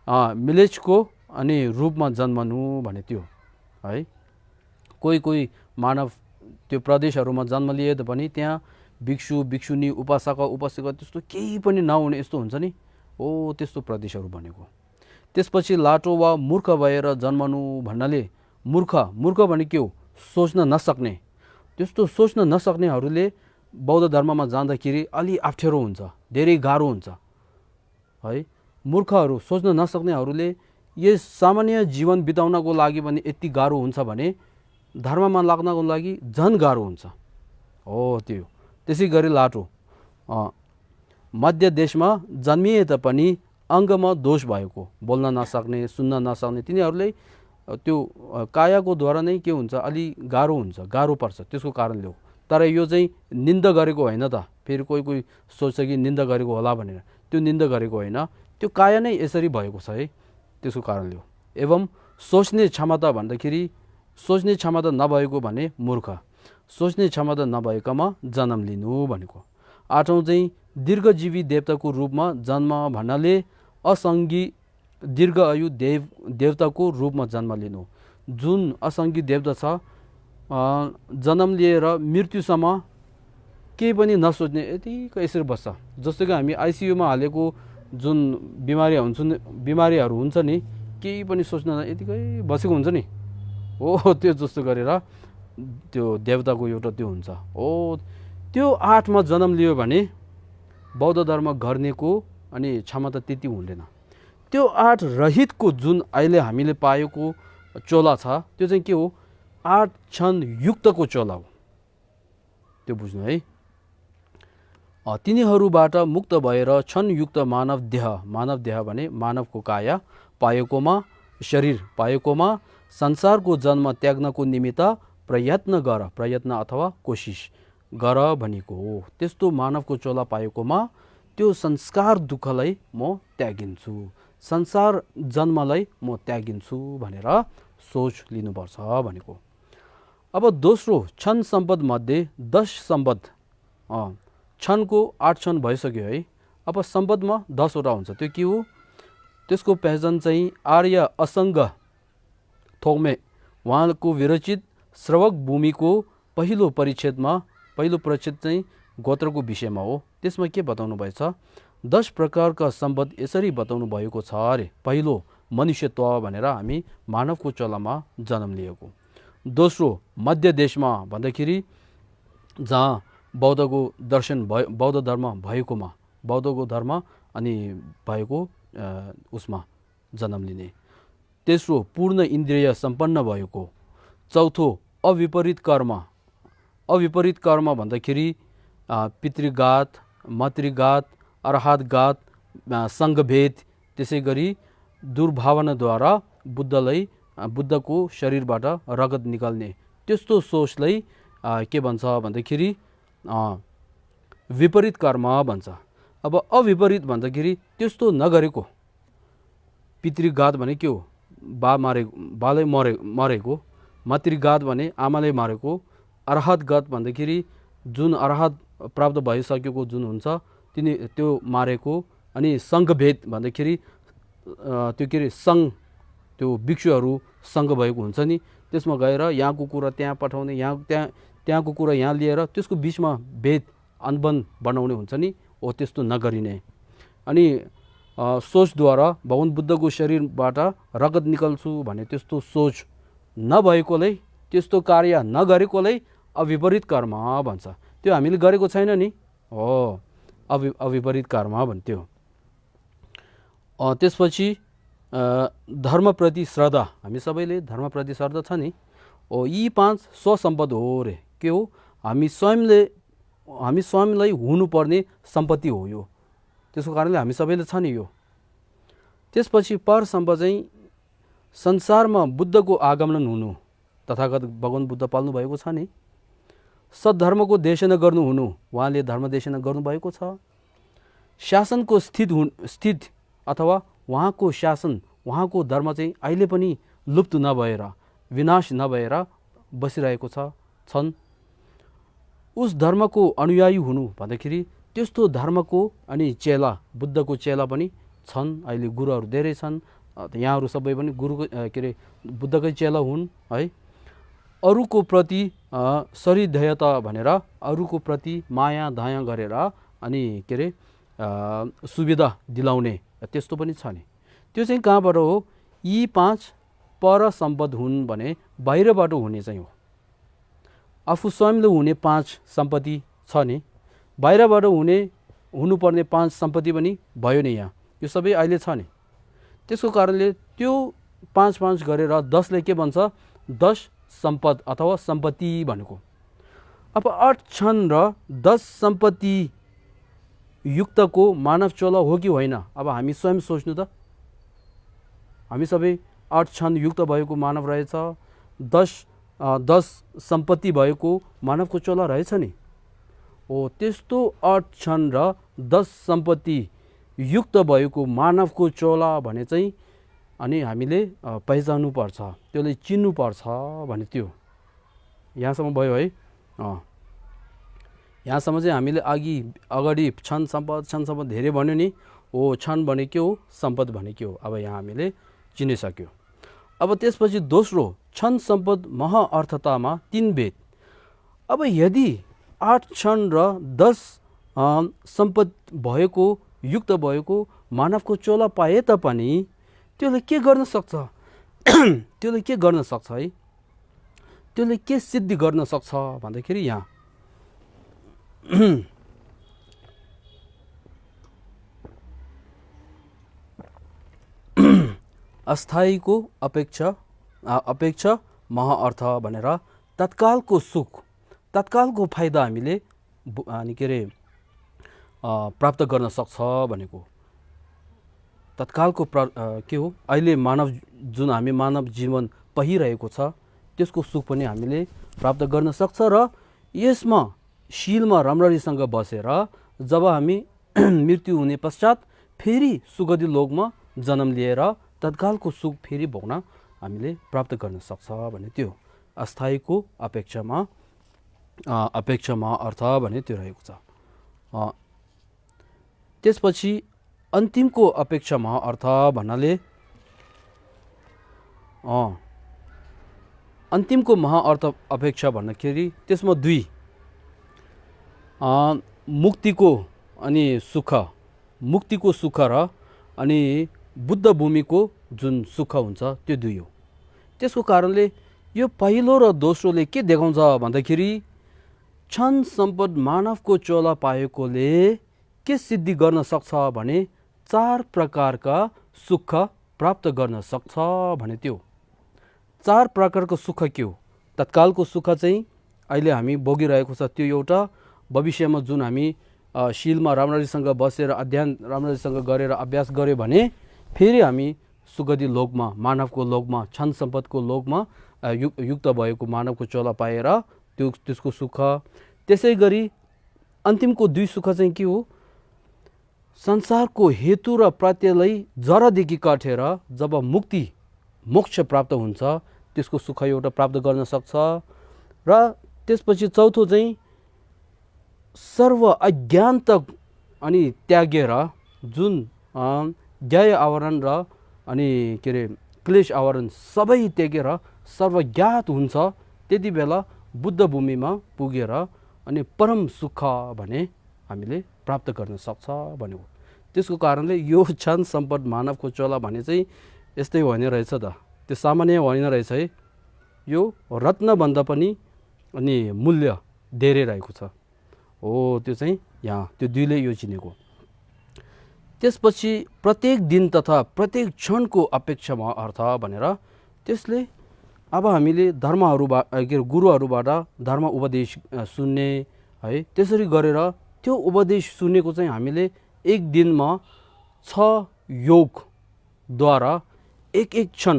मिलेजको अनि रूपमा जन्मनु भने त्यो है। कोही मानव त्यो प्रदेशहरूमा जन्म लिए पनि त्यहाँ भिक्षु भिक्षुनी उपासक उपासिका त्यस्तो केही पनि नहुने यस्तो हुन्छ नि हो, त्यस्तो प्रदेशहरू भनेको। त्यसपछि लाटो वा मूर्ख भएर जन्मनु भन्नाले मूर्ख भने के हो? सोच्न नसक्ने। त्यस्तो सोच्न नसक्नेहरूले बौद्ध धर्ममा जाँदाखेरि अलि अप्ठ्यारो हुन्छ, धेरै गाह्रो हुन्छ है। मूर्खहरू सोच्न नसक्नेहरूले यस सामान्य जीवन बिताउनको लागि पनि यति गाह्रो हुन्छ भने धर्ममा लाग्नको लागि झन् गाह्रो हुन्छ हो त्यो। त्यसै गरी लाटो मध्य देशमा जन्मिए तापनि अङ्गमा दोष भएको, बोल्न नसक्ने सुन्न नसक्ने, तिनीहरूले त्यो कायाको द्वारा नै के हुन्छ? अलि गाह्रो हुन्छ, गाह्रो पर्छ, त्यसको कारणले हो। तर यो चाहिँ निन्दा गरेको होइन त। फेरि कोही सोच्छ कि निन्दा गरेको होला भनेर, त्यो निन्दा गरेको होइन, त्यो काया नै यसरी भएको छ है। त्यसको कारणले हो। एवं सोच्ने क्षमता भन्दाखेरि सोच्ने क्षमता नभएको भने मूर्ख, सोच्ने क्षमता नभएकामा जन्म लिनु भनेको। 8औं चाहिँ दीर्घजीवी देवताको रूपमा जन्म भन्नाले असङ्गी दीर्घायु देवताको रूपमा जन्म लिनु। जुन असङ्गी देवता छ जन्म लिएर मृत्युसम्म केही पनि नसोच्ने यतिकै यसरी बस्छ। जस्तो कि हामी आइसियुमा हालेको जुन बिमारीहरू हुन्छ नि, केही पनि सोच्न यतिकै बसेको हुन्छ नि हो, त्यो जस्तो गरेर त्यो देवताको एउटा त्यो हुन्छ हो। त्यो 8मा जन्म लियो भने बौद्ध धर्म गर्नेको अनि क्षमता त्यति हुँदैन। त्यो 8 रहितको जुन अहिले हामीले पाएको चोला छ त्यो चाहिँ के हो, 8 क्षण युक्तको चोला हो, त्यो बुझ्नु है। तिनीहरूबाट मुक्त भएर क्षणयुक्त मानव देह भने मानवको काया पाएकोमा, शरीर पाएकोमा संसारको जन्म त्याग्नको निमित्त प्रयत्न अथवा कोसिस गर भनेको हो। त्यस्तो मानवको चोला पाएकोमा त्यो संस्कार दुःखलाई म त्यागिन्छु, संसार जन्मलाई म त्यागिन्छु भनेर सोच लिनुपर्छ भनेको। अब दोस्रो क्षण सम्पद मध्ये 10 सम्पद, क्षणको 8 क्षण भइसक्यो है। अब सम्पदमा 10 वटा हुन्छ, त्यो के हो, त्यसको पहिचान चाहिँ आर्य असङ्ग थोक्मे उहाँको विरचित श्रवक भूमिको पहिलो परिच्छेद चाहिँ गोत्रको विषयमा हो। त्यसमा के बताउनु भएछ, 10 प्रकारका सम्पद यसरी बताउनु भएको छ अरे। पहिलो मनुष्यत्व भनेर हामी मानवको चोलामा जन्म लिएको। दोस्रो मध्य देशमा भन्दाखेरि जहाँ बौद्धको दर्शन बौद्ध धर्म भएकोमा, बौद्धको धर्म अनि भएको उसमा जन्म लिने। तेस्रो पूर्ण इन्द्रिय सम्पन्न भएको। चौथो अविपरीत कर्म भन्दाखेरि पितृघात, मातृघात, अर्हातघात, सङ्घभेद, त्यसै गरी दुर्भावनाद्वारा बुद्धको शरीरबाट रगत निकाल्ने त्यस्तो सोचलाई के भन्छ भन्दाखेरि विपरीत कर्म भन्छ। अब अविपरीत भन्दाखेरि त्यस्तो नगरेको, पितृघात भने के हो, बाले मरेको, मातृघात भने आमाले मारेको, अर्हातघात भन्दाखेरि जुन अर्हात प्राप्त भइसकेको जुन हुन्छ त्यो मारेको, अनि सङ्घभेद भन्दाखेरि त्यो के अरे त्यो भिक्षुहरू सङ्घ भएको हुन्छ नि, त्यसमा गएर यहाँको कुरा त्यहाँ पठाउने, त्यहाँको कुरा यहाँ लिएर त्यसको बिचमा भेद अनबन बनाउने हुन्छ नि, हो त्यस्तो नगरिने। अनि सोचद्वारा भगवान बुद्धको शरीरबाट रगत निकाल्छु भने त्यस्तो सोच नभएकोलाई, त्यस्तो कार्य नगरेकोलाई अविपरीत कर्म भन्छ। त्यो हामीले गरेको छैन नि, हो अविपरीत कर्म भन्थ्यो। त्यसपछि धर्मप्रति श्रद्धा, हामी सबैले धर्मप्रति श्रद्धा छ नि, हो यी 5 स्वसम्पद हो रे। के हो, हामी स्वयंलाई हुनुपर्ने सम्पत्ति हो यो, त्यसको कारणले हामी सबैले छ नि यो। त्यसपछि पर सम्पद चाहिँ संसारमा बुद्धको आगमन हुनु, तथागत भगवान बुद्ध पाल्नु भएको छ नि, सद्धर्मको देशना गर्नु हुनु, उहाँले धर्म देशना गर्नुभएको छ, शासनको स्थित अथवा उहाँको शासन, उहाँको धर्म चाहिँ अहिले पनि लुप्त नभएर, विनाश नभएर बसिरहेको छन्। उस धर्मको अनुयायी हुनु भन्दाखेरि त्यस्तो धर्मको अनि चेला, बुद्धको चेला पनि छन्। अहिले गुरुहरू धेरै छन्, यहाँहरू सबै पनि गुरुको के अरे बुद्धकै चेला हुन् है। अरूको प्रति सरिदयता भनेर अरूको प्रति माया दया गरेर अनि के अरे सुविधा दिलाउने त्यस्तो पनि छ नि। त्यो चाहिँ कहाँबाट हो, यी 5 पर सम्पद हुन् भने बाहिरबाट हुने चाहिँ हो। आफू स्वयंले हुने 5 सम्पत्ति छ नि, बाहिरबाट हुनुपर्ने 5 सम्पत्ति पनि भयो नि, यहाँ यो सबै अहिले छ नि। त्यसको कारणले त्यो 5 गरेर 10ले के भन्छ, 10 सम्पद अथवा सम्पत्ति भनेको। अब 8 क्षण र 10 सम्पत्ति युक्तको मानव चोला हो कि होइन, अब हामी स्वयं सोच्नु त। हामी सबै 8 क्षण युक्त भएको मानव रहेछ, 10 सम्पत्ति भएको मानवको चोला रहेछ नि, हो त्यस्तो 8 क्षण र 10 सम्पत्ति युक्त भएको मानवको चोला भने चाहिँ अनि हामीले पहिचान्नुपर्छ, त्यसले चिन्नुपर्छ भने त्यो यहाँसम्म भयो है। यहाँसम्म चाहिँ हामीले अगाडि क्षण सम्पद धेरै भन्यो नि। हो, क्षण भने के हो, सम्पद भने के हो, अब यहाँ हामीले चिनिसक्यो। अब त्यसपछि दोस्रो, क्षण सम्पद महाअर्थतामा 3 भेद। अब यदि 8 क्षण र 10 सम्पद भएको युक्त भएको मानवको चोला पाए तापनि त्यसले के गर्न सक्छ त्यसले के गर्न सक्छ है, त्यसले के सिद्धि गर्न सक्छ भन्दाखेरि यहाँ अस्थायीको अपेक्षा महाअर्थ भनेर तत्कालको सुख, तत्कालको फाइदा हामीले अनि के अरे प्राप्त गर्न सक्छ भनेको। तत्कालको के हो, अहिले जुन हामी मानव जीवन पहिरहेको छ त्यसको सुख पनि हामीले प्राप्त गर्न सक्छ। र यसमा शीलमा राम्ररीसँग बसेर जब हामी मृत्यु हुने पश्चात फेरि सुगति लोकमा जन्म लिएर तत्कालको सुख फेरि भोग्न हामीले प्राप्त गर्न सक्छ भने त्यो अस्थायीको अपेक्षामा अर्थ भने त्यो रहेको छ। त्यसपछि अन्तिमको अपेक्षामा अर्थ भन्नाले अन्तिमको महाअर्थ अपेक्षा भन्दाखेरि त्यसमा 2 मुक्तिको अनि सुख, मुक्तिको सुख र अनि बुद्ध भूमिको जुन सुख हुन्छ त्यो 2 हो। त्यसको कारणले यो पहिलो र दोस्रोले के देखाउँछ भन्दाखेरि क्षण सम्पद मानवको चोला पाएकोले के सिद्धि गर्न सक्छ भने 4 प्रकारका सुख प्राप्त गर्न सक्छ भने त्यो 4 प्रकारको सुख के हो? तत्कालको सुख चाहिँ अहिले हामी भोगिरहेको छ त्यो एउटा, भविष्यमा जुन हामी शीलमा राम्ररीसँग बसेर अध्ययन राम्ररीसँग गरेर अभ्यास गर्यो भने फेरि हामी सुगति लोकमा, मानवको लोकमा, क्षण सम्पदको लोकमा युक्त भएको मानवको चोला पाएर त्यसको सुख। त्यसै गरी अन्तिमको 2 सुख चाहिँ के हो? संसारको हेतु र प्रत्ययलाई जरादेखि काटेर जब मुक्ति मोक्ष प्राप्त हुन्छ त्यसको सुख एउटा प्राप्त गर्न सक्छ। र त्यसपछि चौथो चाहिँ सर्व अज्ञानतक अनि त्यागेर जुन ज्ञाय आवरण र अनि के अरे क्लेश आवरण सबै त्यागेर सर्वज्ञात हुन्छ, त्यति बेला बुद्ध भूमिमा पुगेर अनि परम सुख भने हामीले प्राप्त गर्न सक्छ भन्यो। त्यसको कारणले यो क्षण सम्पद मानवको चोला भने चाहिँ यस्तै होइन रहेछ त, त्यो सामान्य होइन रहेछ है। यो रत्नभन्दा पनि अनि मूल्य धेरै रहेको छ। हो, त्यो चाहिँ यहाँ त्यो 2ले यो चिनेको। त्यसपछि प्रत्येक दिन तथा प्रत्येक क्षणको अपेक्षामा अर्थ भनेर त्यसले अब हामीले गुरुहरूबाट धर्म उपदेश सुन्ने है, त्यसरी गरेर त्यो उपदेश सुनेको चाहिँ हामीले एक दिनमा 6 योगद्वारा एक क्षण,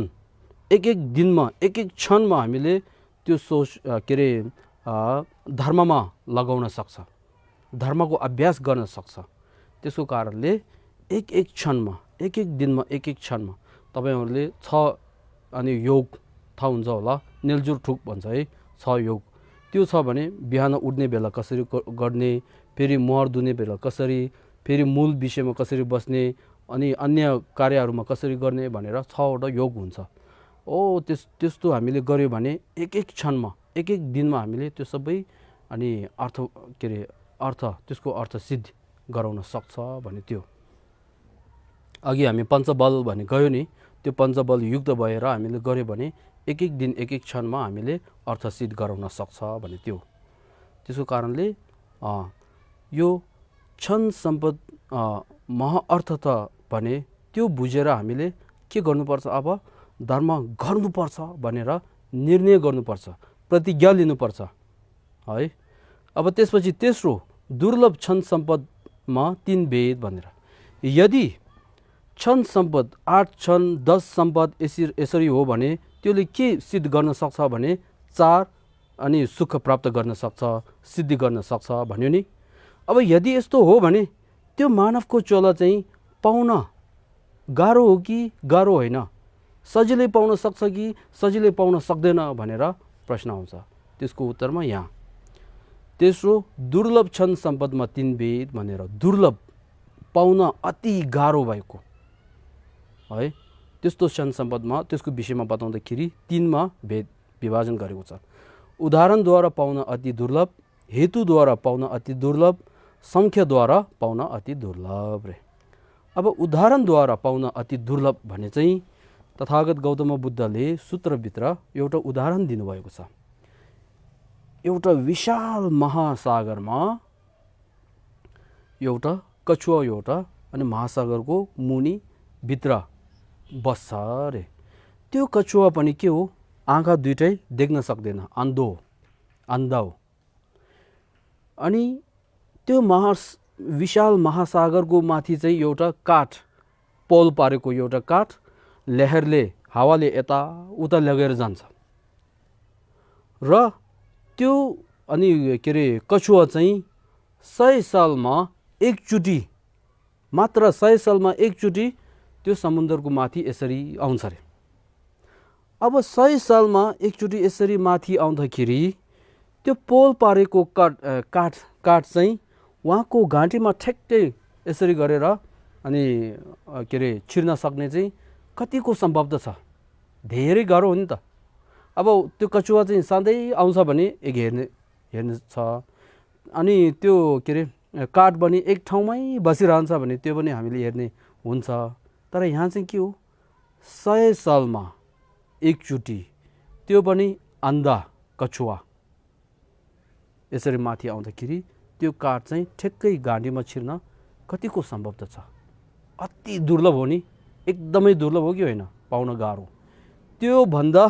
एक दिनमा एक क्षणमा हामीले त्यो सोच के अरे धर्ममा लगाउन सक्छ, धर्मको अभ्यास गर्न सक्छ। त्यसको कारणले एक क्षणमा, एक दिनमा एक क्षणमा तपाईहरुले 6 अनि योग थाहा हुन्छ होला, नेलजुर ठुक भन्छ है, 6 योग। त्यो छ भने बिहान उठ्ने बेला कसरी गर्ने, फेरि मुहार धुने बेला कसरी, फेरि मूल विषयमा कसरी बस्ने, अनि अन्य कार्यहरूमा कसरी गर्ने भनेर 6 वटा योग हुन्छ। त्यस्तो हामीले गर्यो भने एक क्षणमा, एक दिनमा हामीले त्यो सबै अनि त्यसको अर्थ सिद्ध गराउन सक्छ भने त्यो अघि हामी पञ्चबल भने गयो नि, त्यो पञ्चबल युक्त भएर हामीले गर्यो भने एक दिन एक क्षणमा हामीले अर्थ सिद्ध गराउन सक्छ भने त्यो। त्यसको कारणले यो क्षण सम्पद महाअर्थता भने त्यो बुझेर हामीले के गर्नुपर्छ, अब धर्म गर्नुपर्छ भनेर निर्णय गर्नुपर्छ, प्रतिज्ञा लिनुपर्छ है। अब त्यसपछि तेस्रो दुर्लभ क्षण सम्पदमा 3 भेद भनेर, यदि क्षण सम्पद 8 क्षण 10 सम्पद यसरी हो भने त्यसले के सिद्ध गर्न सक्छ भने 4 अनि सुख प्राप्त गर्न सक्छ, सिद्धि गर्न सक्छ भन्यो नि। अब यदि यस्तो हो भने त्यो मानवको चोला चाहिँ पाउन गाह्रो हो कि गाह्रो होइन सजिलै पाउन सक्छ कि सजिलै पाउन सक्दैन भनेर प्रश्न आउँछ। त्यसको उत्तरमा यहाँ तेस्रो दुर्लभ छन् सम्पदमा तीन भेद भनेर, दुर्लभ पाउन अति गाह्रो भएको है त्यस्तो छन् सम्पदमा त्यसको विषयमा बताउँदाखेरि तीनमा भेद विभाजन गरेको छ। उदाहरणद्वारा पाउन अति दुर्लभ, हेतुद्वारा पाउन अति दुर्लभ, सङ्ख्याद्वारा पाउन अति दुर्लभ रे। अब उदाहरणद्वारा पाउन अति दुर्लभ भने चाहिँ तथागत गौतम बुद्धले सूत्रभित्र एउटा उदाहरण दिनुभएको छ। एउटा विशाल महासागरमा एउटा कछुवा एउटा अनि महासागरको मुनि भित्र बस्छ रे। त्यो कछुवा पनि के हो, आँखा दुइटै देख्न सक्दैन, अन्धा हो। अनि त्यो विशाल महासागरको माथि चाहिँ एउटा काठ, पोल पारेको एउटा काठ लहरले हावाले यता उता लगेर जान्छ र त्यो अनि के अरे कछुवा चाहिँ 100 सालमा एकचोटि मात्र 100 सालमा एकचोटि त्यो समुद्रको माथि यसरी आउँछ रे। अब 100 सालमा एकचोटि यसरी माथि आउँदाखेरि त्यो पोल पारेको काठ चाहिँ उहाँको घाँटीमा ठ्याक्कै यसरी गरेर अनि के अरे छिर्न सक्ने चाहिँ कतिको सम्भव छ, धेरै गाह्रो हो नि त। अब त्यो कछुवा चाहिँ सधैँ आउँछ भने एक हेर्ने छ, अनि त्यो के अरे काठ पनि एक ठाउँमै बसिरहन्छ भने त्यो पनि हामीले हेर्ने हुन्छ। तर यहाँ चाहिँ के हो, 100 सालमा एकचोटि त्यो पनि अन्धा कछुवा यसरी माथि आउँदाखेरि त्यो काठ चाहिँ ठ्याक्कै घाँटीमा छिर्न कतिको सम्भव छ। अति दुर्लभ हो नि, एकदमै दुर्लभ हो कि होइन, पाउन गाह्रो। त्यो भन्दा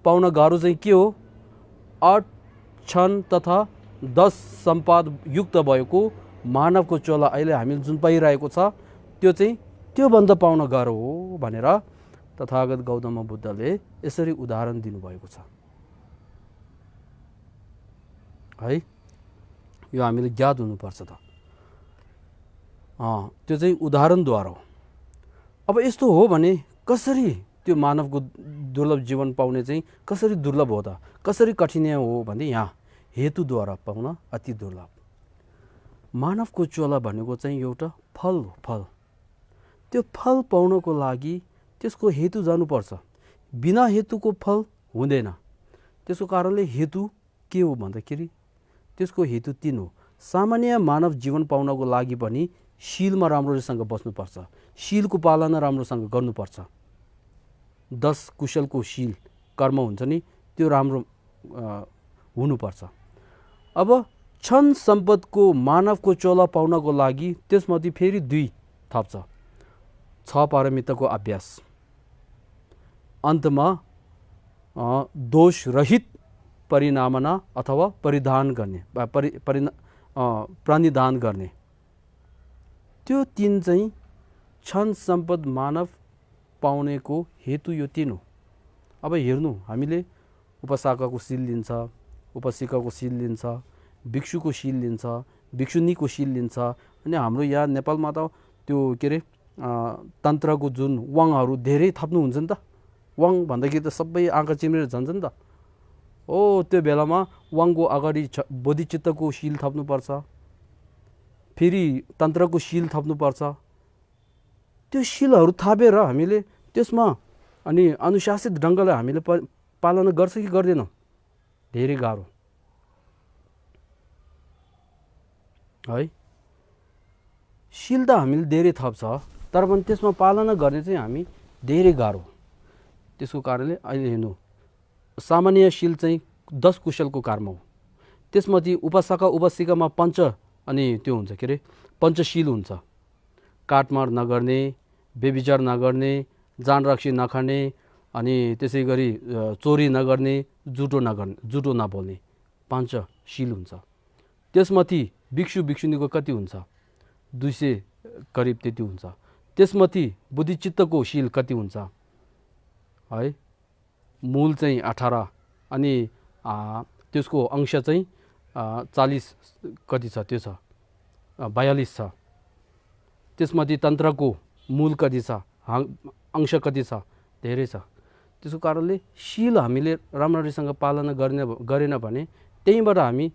पाउन गाह्रो चाहिँ के हो, 8 छन् तथा 10 सम्पाद युक्त भएको मानवको चोला अहिले हामीले जुन पाइरहेको छ त्यो चाहिँ त्योभन्दा पाउन गाह्रो हो भनेर तथागत गौतम बुद्धले यसरी उदाहरण दिनुभएको छ है। यो हामीले ज्ञात हुनुपर्छ त। त्यो चाहिँ उदाहरणद्वारा हो। अब यस्तो हो भने कसरी त्यो मानवको दुर्लभ जीवन पाउने चाहिँ कसरी दुर्लभ हो त, कसरी कठिनाइ हो भने यहाँ हेतुद्वारा पाउन अति दुर्लभ। मानवको चोला भनेको चाहिँ एउटा फल हो, फल। त्यो फल पाउनको लागि त्यसको हेतु जानुपर्छ, बिना हेतुको फल हुँदैन। त्यसको कारणले हेतु के हो भन्दाखेरि त्यसको हेतु 3 हो। सामान्य मानव जीवन पाउनको लागि पनि शीलमा राम्रोसँग बस्नुपर्छ, शीलको पालना राम्रोसँग गर्नुपर्छ। 10 कुशलको शील कर्म हुन्छ नि, त्यो राम्रो हुनुपर्छ। अब छन् सम्पदको मानवको चोला पाउनको लागि त्यसमध्ये फेरि 2 थप्छ, 6 पारमिताको अभ्यास, अन्तमा दोष रहित परिणामना अथवा परिधान गर्ने प्रणिधान गर्ने। त्यो 3 चाहिँ छन् सम्पद मानव पाउनेको हेतु यो 3 हो। अब हेर्नु, हामीले उपशाखाको शील लिन्छ, उपशिखाको शील लिन्छ, भिक्षुको शील लिन्छ, भिक्षुनीको शील लिन्छ। अनि हाम्रो यहाँ नेपालमा त त्यो के अरे तन्त्रको जुन वाङहरू धेरै थप्नुहुन्छ नि त। वाङ भन्दाखेरि त सबै आँखा चिम्रेर जान्छ नि त। त्यो बेलामा वाङको अगाडि बोधिचित्तको शील थप्नुपर्छ, फेरि तन्त्रको शील थप्नुपर्छ। त्यो शीलहरू थापेर हामीले त्यसमा अनि अनुशासित ढङ्गले हामीले पालना गर्छ कि गर्दैनौँ, धेरै गाह्रो है। शील त हामीले धेरै थप्छ, तर पनि त्यसमा पालना गर्ने चाहिँ हामी धेरै गाह्रो। त्यसको कारणले अहिले हेर्नु, सामान्य शील चाहिँ 10 कुशलको कर्म हो। त्यसमध्ये उपशिखामा 5 अनि त्यो हुन्छ के अरे पञ्चशील हुन्छ। काटमार नगर्ने, व्यभिचार नगर्ने, जान रक्सी नखाने, अनि त्यसै गरी चोरी नगर्ने, जुटो नबोल्ने, 5 शील हुन्छ। त्यसमाथि भिक्षु भिक्षुनीको कति हुन्छ, 200 करिब त्यति हुन्छ। त्यसमाथि बुद्धिचित्तको शील कति हुन्छ है, मूल चाहिँ 18 अनि त्यसको अंश चाहिँ 40 कति छ, त्यो छ 42 छ। त्यसमाथि तन्त्रको मूल कति छ, अंश कति छ धेरै छ। त्यसको कारणले शील हामीले राम्ररीसँग पालना गरेन भने त्यहीँबाट हामी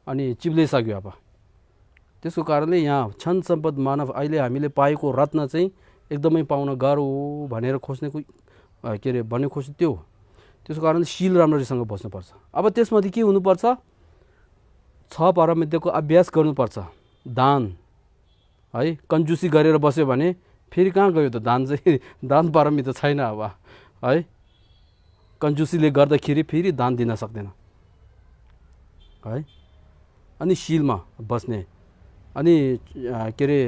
अनि चिप्लिसक्यो। अब त्यसको कारणले यहाँ छन् सम्पद मानव अहिले हामीले पाएको रत्न चाहिँ एकदमै पाउन गाह्रो भनेर खोज्नेको के अरे भन्ने खोज्ने त्यो हो। त्यसको कारणले शील राम्ररीसँग बस्नुपर्छ। अब त्यसमध्ये के हुनुपर्छ? 6 परमविद्याको अभ्यास गर्नुपर्छ। दान है, कन्जुसी गरेर बस्यो भने फेरि कहाँ गयो त दान चाहिँ दान परमविद्या छैन। अब है, कन्जुसीले गर्दाखेरि फेरि दान दिन सक्दैन है। अनि शीलमा बस्ने अनि के अरे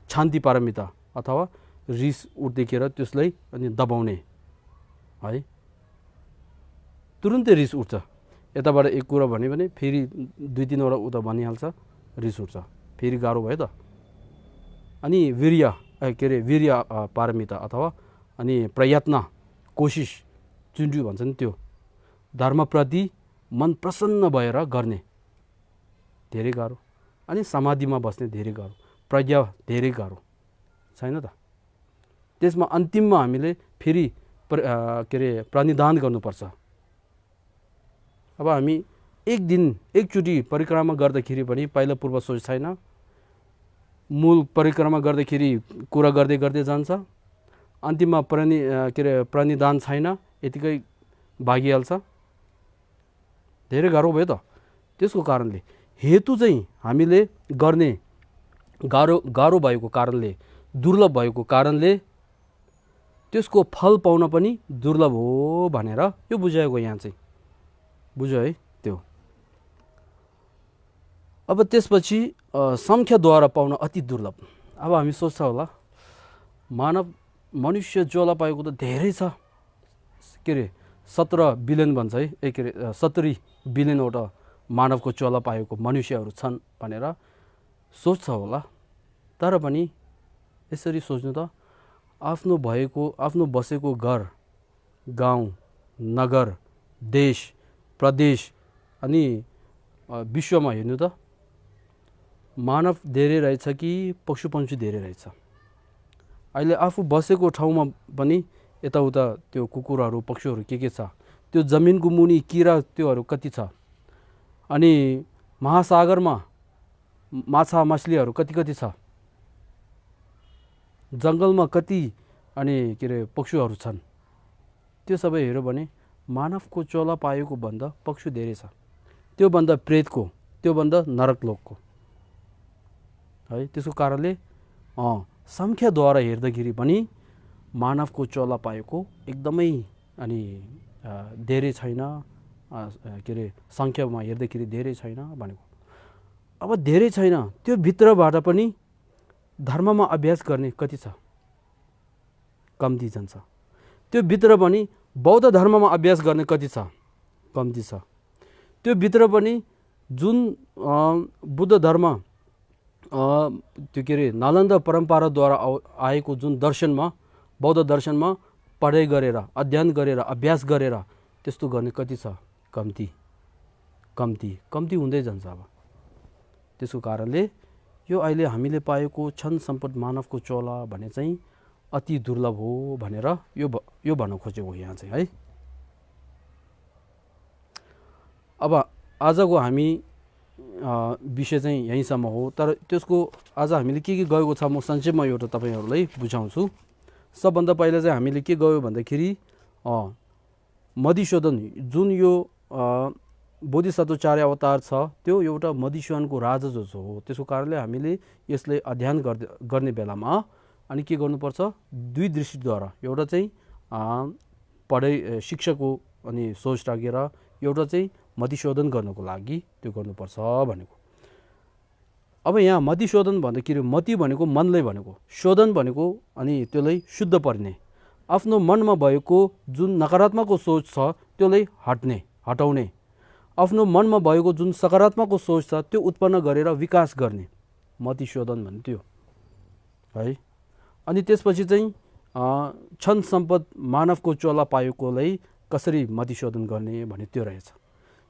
शान्ति पारमिता अथवा रिस उठ्दैखेर त्यसलाई अनि दबाउने है। तुरुन्तै रिस उठ्छ, यताबाट एक कुरा भन्यो भने फेरि 2-3 वटा उता भनिहाल्छ, रिस उठ्छ, फेरि गाह्रो भयो त। अनि वीर्य के अरे वीर्य पारमिता अथवा अनि प्रयत्न कोसिस चुन्जु भन्छ नि, त्यो धर्मप्रति मन प्रसन्न भएर गर्ने धेरै गाह्रो। अनि समाधिमा बस्ने धेरै गाह्रो, प्रज्ञा धेरै गाह्रो छैन त। त्यसमा अन्तिममा हामीले फेरि के अरे प्रणिधान गर्नुपर्छ। अब हामी एकचोटि परिक्रमा गर्दाखेरि पनि पहिला पूर्व सोच छैन, मूल परिक्रमा गर्दाखेरि कुरा गर्दै गर्दै जान्छ, अन्तिममा के अरे प्रणिधान छैन, यतिकै भागिहाल्छ, धेरै गाह्रो भयो त। त्यसको कारणले हेतु चाहिँ हामीले गर्ने गाह्रो भएको कारणले, दुर्लभ भएको कारणले त्यसको फल पाउन पनि दुर्लभ हो भनेर यो बुझाएको यहाँ चाहिँ बुझ्यो है त्यो। अब त्यसपछि सङ्ख्याद्वारा पाउन अति दुर्लभ। अब हामी सोच्छ होला मनुष्य ज्वाला पाएको त धेरै छ, के अरे 17 बिलियन भन्छ है, के अरे 70 बिलियनवटा मानवको ज्वाला पाएको मनुष्यहरू छन् भनेर सोच्छ होला। तर पनि यसरी सोच्नु त आफ्नो बसेको घर, गाउँ, नगर, देश, प्रदेश अनि विश्वमा हेर्नु त मानव धेरै रहेछ कि पशुपक्षी धेरै रहेछ। अहिले आफू बसेको ठाउँमा पनि यताउता त्यो कुकुरहरू पक्षीहरू के छ, त्यो जमिनको मुनि किरा त्योहरू कति छ, अनि महासागरमा माछा मछलीहरू कति छ, जङ्गलमा कति अनि के अरे पक्षीहरू छन्। त्यो सबै हेऱ्यो भने मानवको चोला पाएको भन्दा पक्षी धेरै छ, त्योभन्दा प्रेतको, त्योभन्दा नरकलोकको है। त्यसको कारणले सङ्ख्याद्वारा हेर्दाखेरि पनि मानवको चोला पाएको एकदमै अनि धेरै छैन, के अरे सङ्ख्यामा हेर्दाखेरि धेरै छैन भनेको। अब धेरै छैन, त्यो भित्रबाट पनि धर्ममा अभ्यास गर्ने कति छ, कम्ती जान्छ। त्यो भित्र पनि बौद्ध धर्ममा अभ्यास गर्ने कति छ, कम्ती छ। त्यो भित्र पनि जुन बुद्ध धर्म त्यो के अरे नालन्दा परम्पराद्वारा आएको जुन दर्शनमा, बौद्ध दर्शनमा पढाइ गरेर, अध्ययन गरेर, अभ्यास गरेर त्यस्तो गर्ने कति छ, कम्ती हुँदै जान्छ। अब त्यसको कारणले यो अहिले हामीले पाएको छन् सम्पद मानवको चोला भने चाहिँ अति दुर्लभ हो भनेर यो भन्न खोजेको यहाँ चाहिँ है। अब आजको हामी विषय चाहिँ यहीँसम्म हो। तर त्यसको आज हामीले के गएको छ म संक्षेपमा एउटा तपाईँहरूलाई बुझाउँछु। सबभन्दा पहिला चाहिँ हामीले के गयो भन्दाखेरि मधुसूदन जुन यो बोधिसत्व 4 अवतार छ, त्यो एउटा मधुसूदनको राजा जो हो। त्यसको कारणले हामीले यसलाई अध्ययन गर्ने बेलामा अनि के गर्नुपर्छ, 2 दृष्टिद्वारा, एउटा चाहिँ पढाइ शिक्षाको अनि सोच राखेर, एउटा चाहिँ मधुसूदन गर्नको लागि त्यो गर्नुपर्छ भनेको। अब यहाँ मधुसूदन भन्दाखेरि मति भनेको मनलाई भनेको, शोधन भनेको अनि त्यसलाई शुद्ध पर्ने, आफ्नो मनमा भएको जुन नकारात्मक सोच छ त्यसलाई हटाउने, आफ्नो मनमा भएको जुन सकारात्मक सोच छ त्यो उत्पन्न गरेर विकास गर्ने, मधुसूदन भन्ने त्यो है। अनि त्यसपछि चाहिँ छन् सम्पद मानवको चोला पाएकोलाई कसरी मधुसूदन गर्ने भन्ने त्यो रहेछ।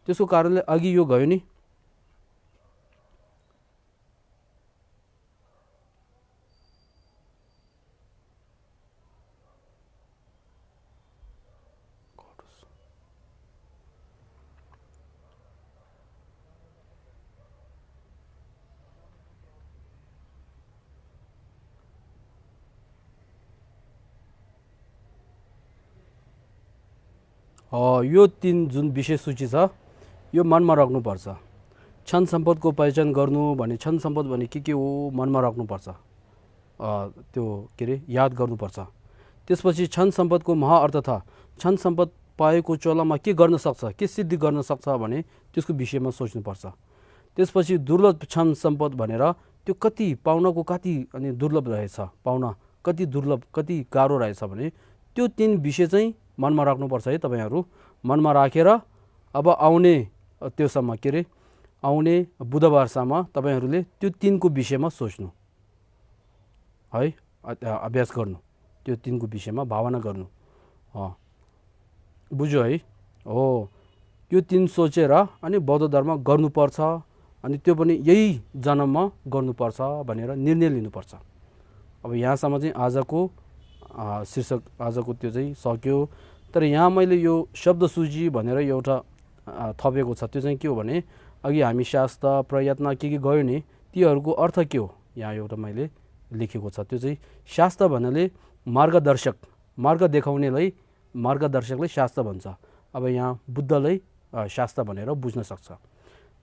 त्यसको कारणले अघि यो गयो नि, यो 3 जुन विषय सूची छ यो मनमा राख्नुपर्छ। क्षण सम्पदको पहिचान गर्नु भने क्षण सम्पद भने के हो मनमा राख्नुपर्छ, त्यो के अरे याद गर्नुपर्छ। त्यसपछि क्षण सम्पदको महाअर्थ था क्षण सम्पद पाएको चोलामा के गर्न सक्छ, के सिद्धि गर्न सक्छ भने त्यसको विषयमा सोच्नुपर्छ। त्यसपछि दुर्लभ क्षण सम्पद भनेर त्यो कति पाउनको कति अनि दुर्लभ रहेछ, पाउन कति दुर्लभ कति गाह्रो रहेछ भने त्यो 3 विषय चाहिँ मनमा राख्नुपर्छ है। तपाईहरू मनमा राखेर अब आउने त्योसम्म के अरे आउने बुधबारसम्म तपाईहरूले त्यो 3 को विषयमा सोच्नु है, अभ्यास गर्नु, त्यो 3 को विषयमा भावना गर्नु। बुझ्यो है? हो, यो 3 सोचेर अनि बौद्ध धर्म गर्नुपर्छ अनि त्यो पनि यही जन्ममा गर्नुपर्छ भनेर निर्णय लिनुपर्छ। अब यहाँसम्म चाहिँ आजको शीर्षक आजको त्यो चाहिँ सक्यो। तर यहाँ मैले यो शब्द सूची भनेर एउटा थपेको छ, त्यो चाहिँ के हो भने अघि हामी शास्त्र प्रयत्न के गयो नि तीहरूको अर्थ के हो यहाँ एउटा मैले लेखेको छ। त्यो चाहिँ शास्त्र भन्नाले मार्गदर्शक, मार्ग देखाउनेलाई मार्गदर्शकलाई शास्त्र भन्छ। अब यहाँ बुद्धलाई शास्त्र भनेर बुझ्न सक्छ।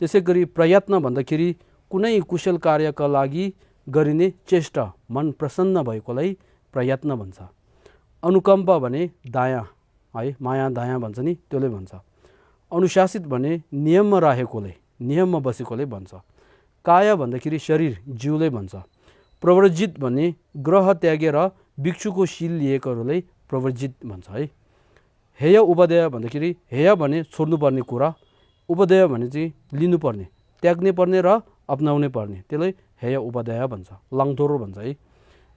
त्यसै गरी प्रयत्न भन्दाखेरि कुनै कुशल कार्यका लागि गरिने चेष्टा, मन प्रसन्न भएकोलाई प्रयत्न भन्छ। अनुकम्प भने दया है, माया दया भन्छ नि त्यसले भन्छ। अनुशासित भने नियममा राखेकोले, नियममा बसेकोले भन्छ। काया भन्दाखेरि शरीर जिउले भन्छ। प्रव्रजित भने ग्रह त्यागेर भिक्षुको शील लिएकोहरूलाई प्रव्रजित भन्छ है। हेय उपदेय भन्दाखेरि हेय भने छोड्नुपर्ने कुरा, उपदेय भने चाहिँ लिनुपर्ने, त्याग्ने पर्ने र अपनाउनै पर्ने, त्यसलाई हेय उपदेय भन्छ, लङथोरो भन्छ है।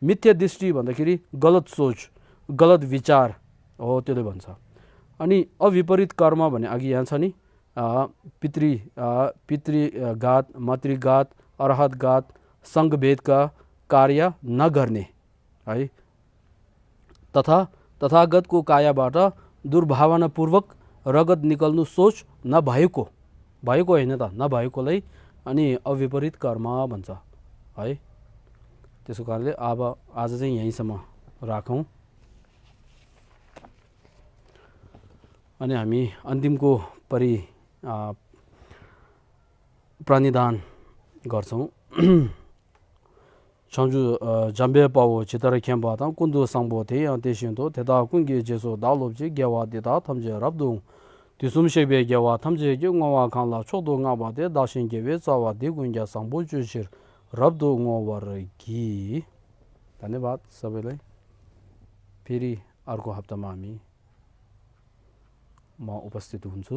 मिथ्या दृष्टि भन्दाखेरि गलत सोच, गलत विचार हो त्यसले भन्छ। अनि अविपरीत कर्म भने अघि यहाँ छ नि पितृघात, मातृघात, अर्हतघात, सङ्घभेदका कार्य नगर्ने है। तथागतको कायाबाट दुर्भावनापूर्वक रगत निकल्नु सोच नभएको, भएको होइन त नभएकोलाई अनि अविपरीत कर्म भन्छ है। त्यसको कारणले अब आज चाहिँ यहीँसम्म राखौँ अनि हामी अन्तिमको प्रणिधान गर्छौँ। 청주 잠베바오 지다라 캠바당 군도 상보테 안테신도 대다 군게 제소 달롭지 개와데다 탐제 랍동 디숨셰베 개와 탐제 경와와 칸라 초도 nga바데 다신게베 자와데 군게 상보 주실 랍도 ngovarगी। धन्यवाद सबैलाई। फेरि अर्को हप्तामा हामी म उपस्थित हुन्छु।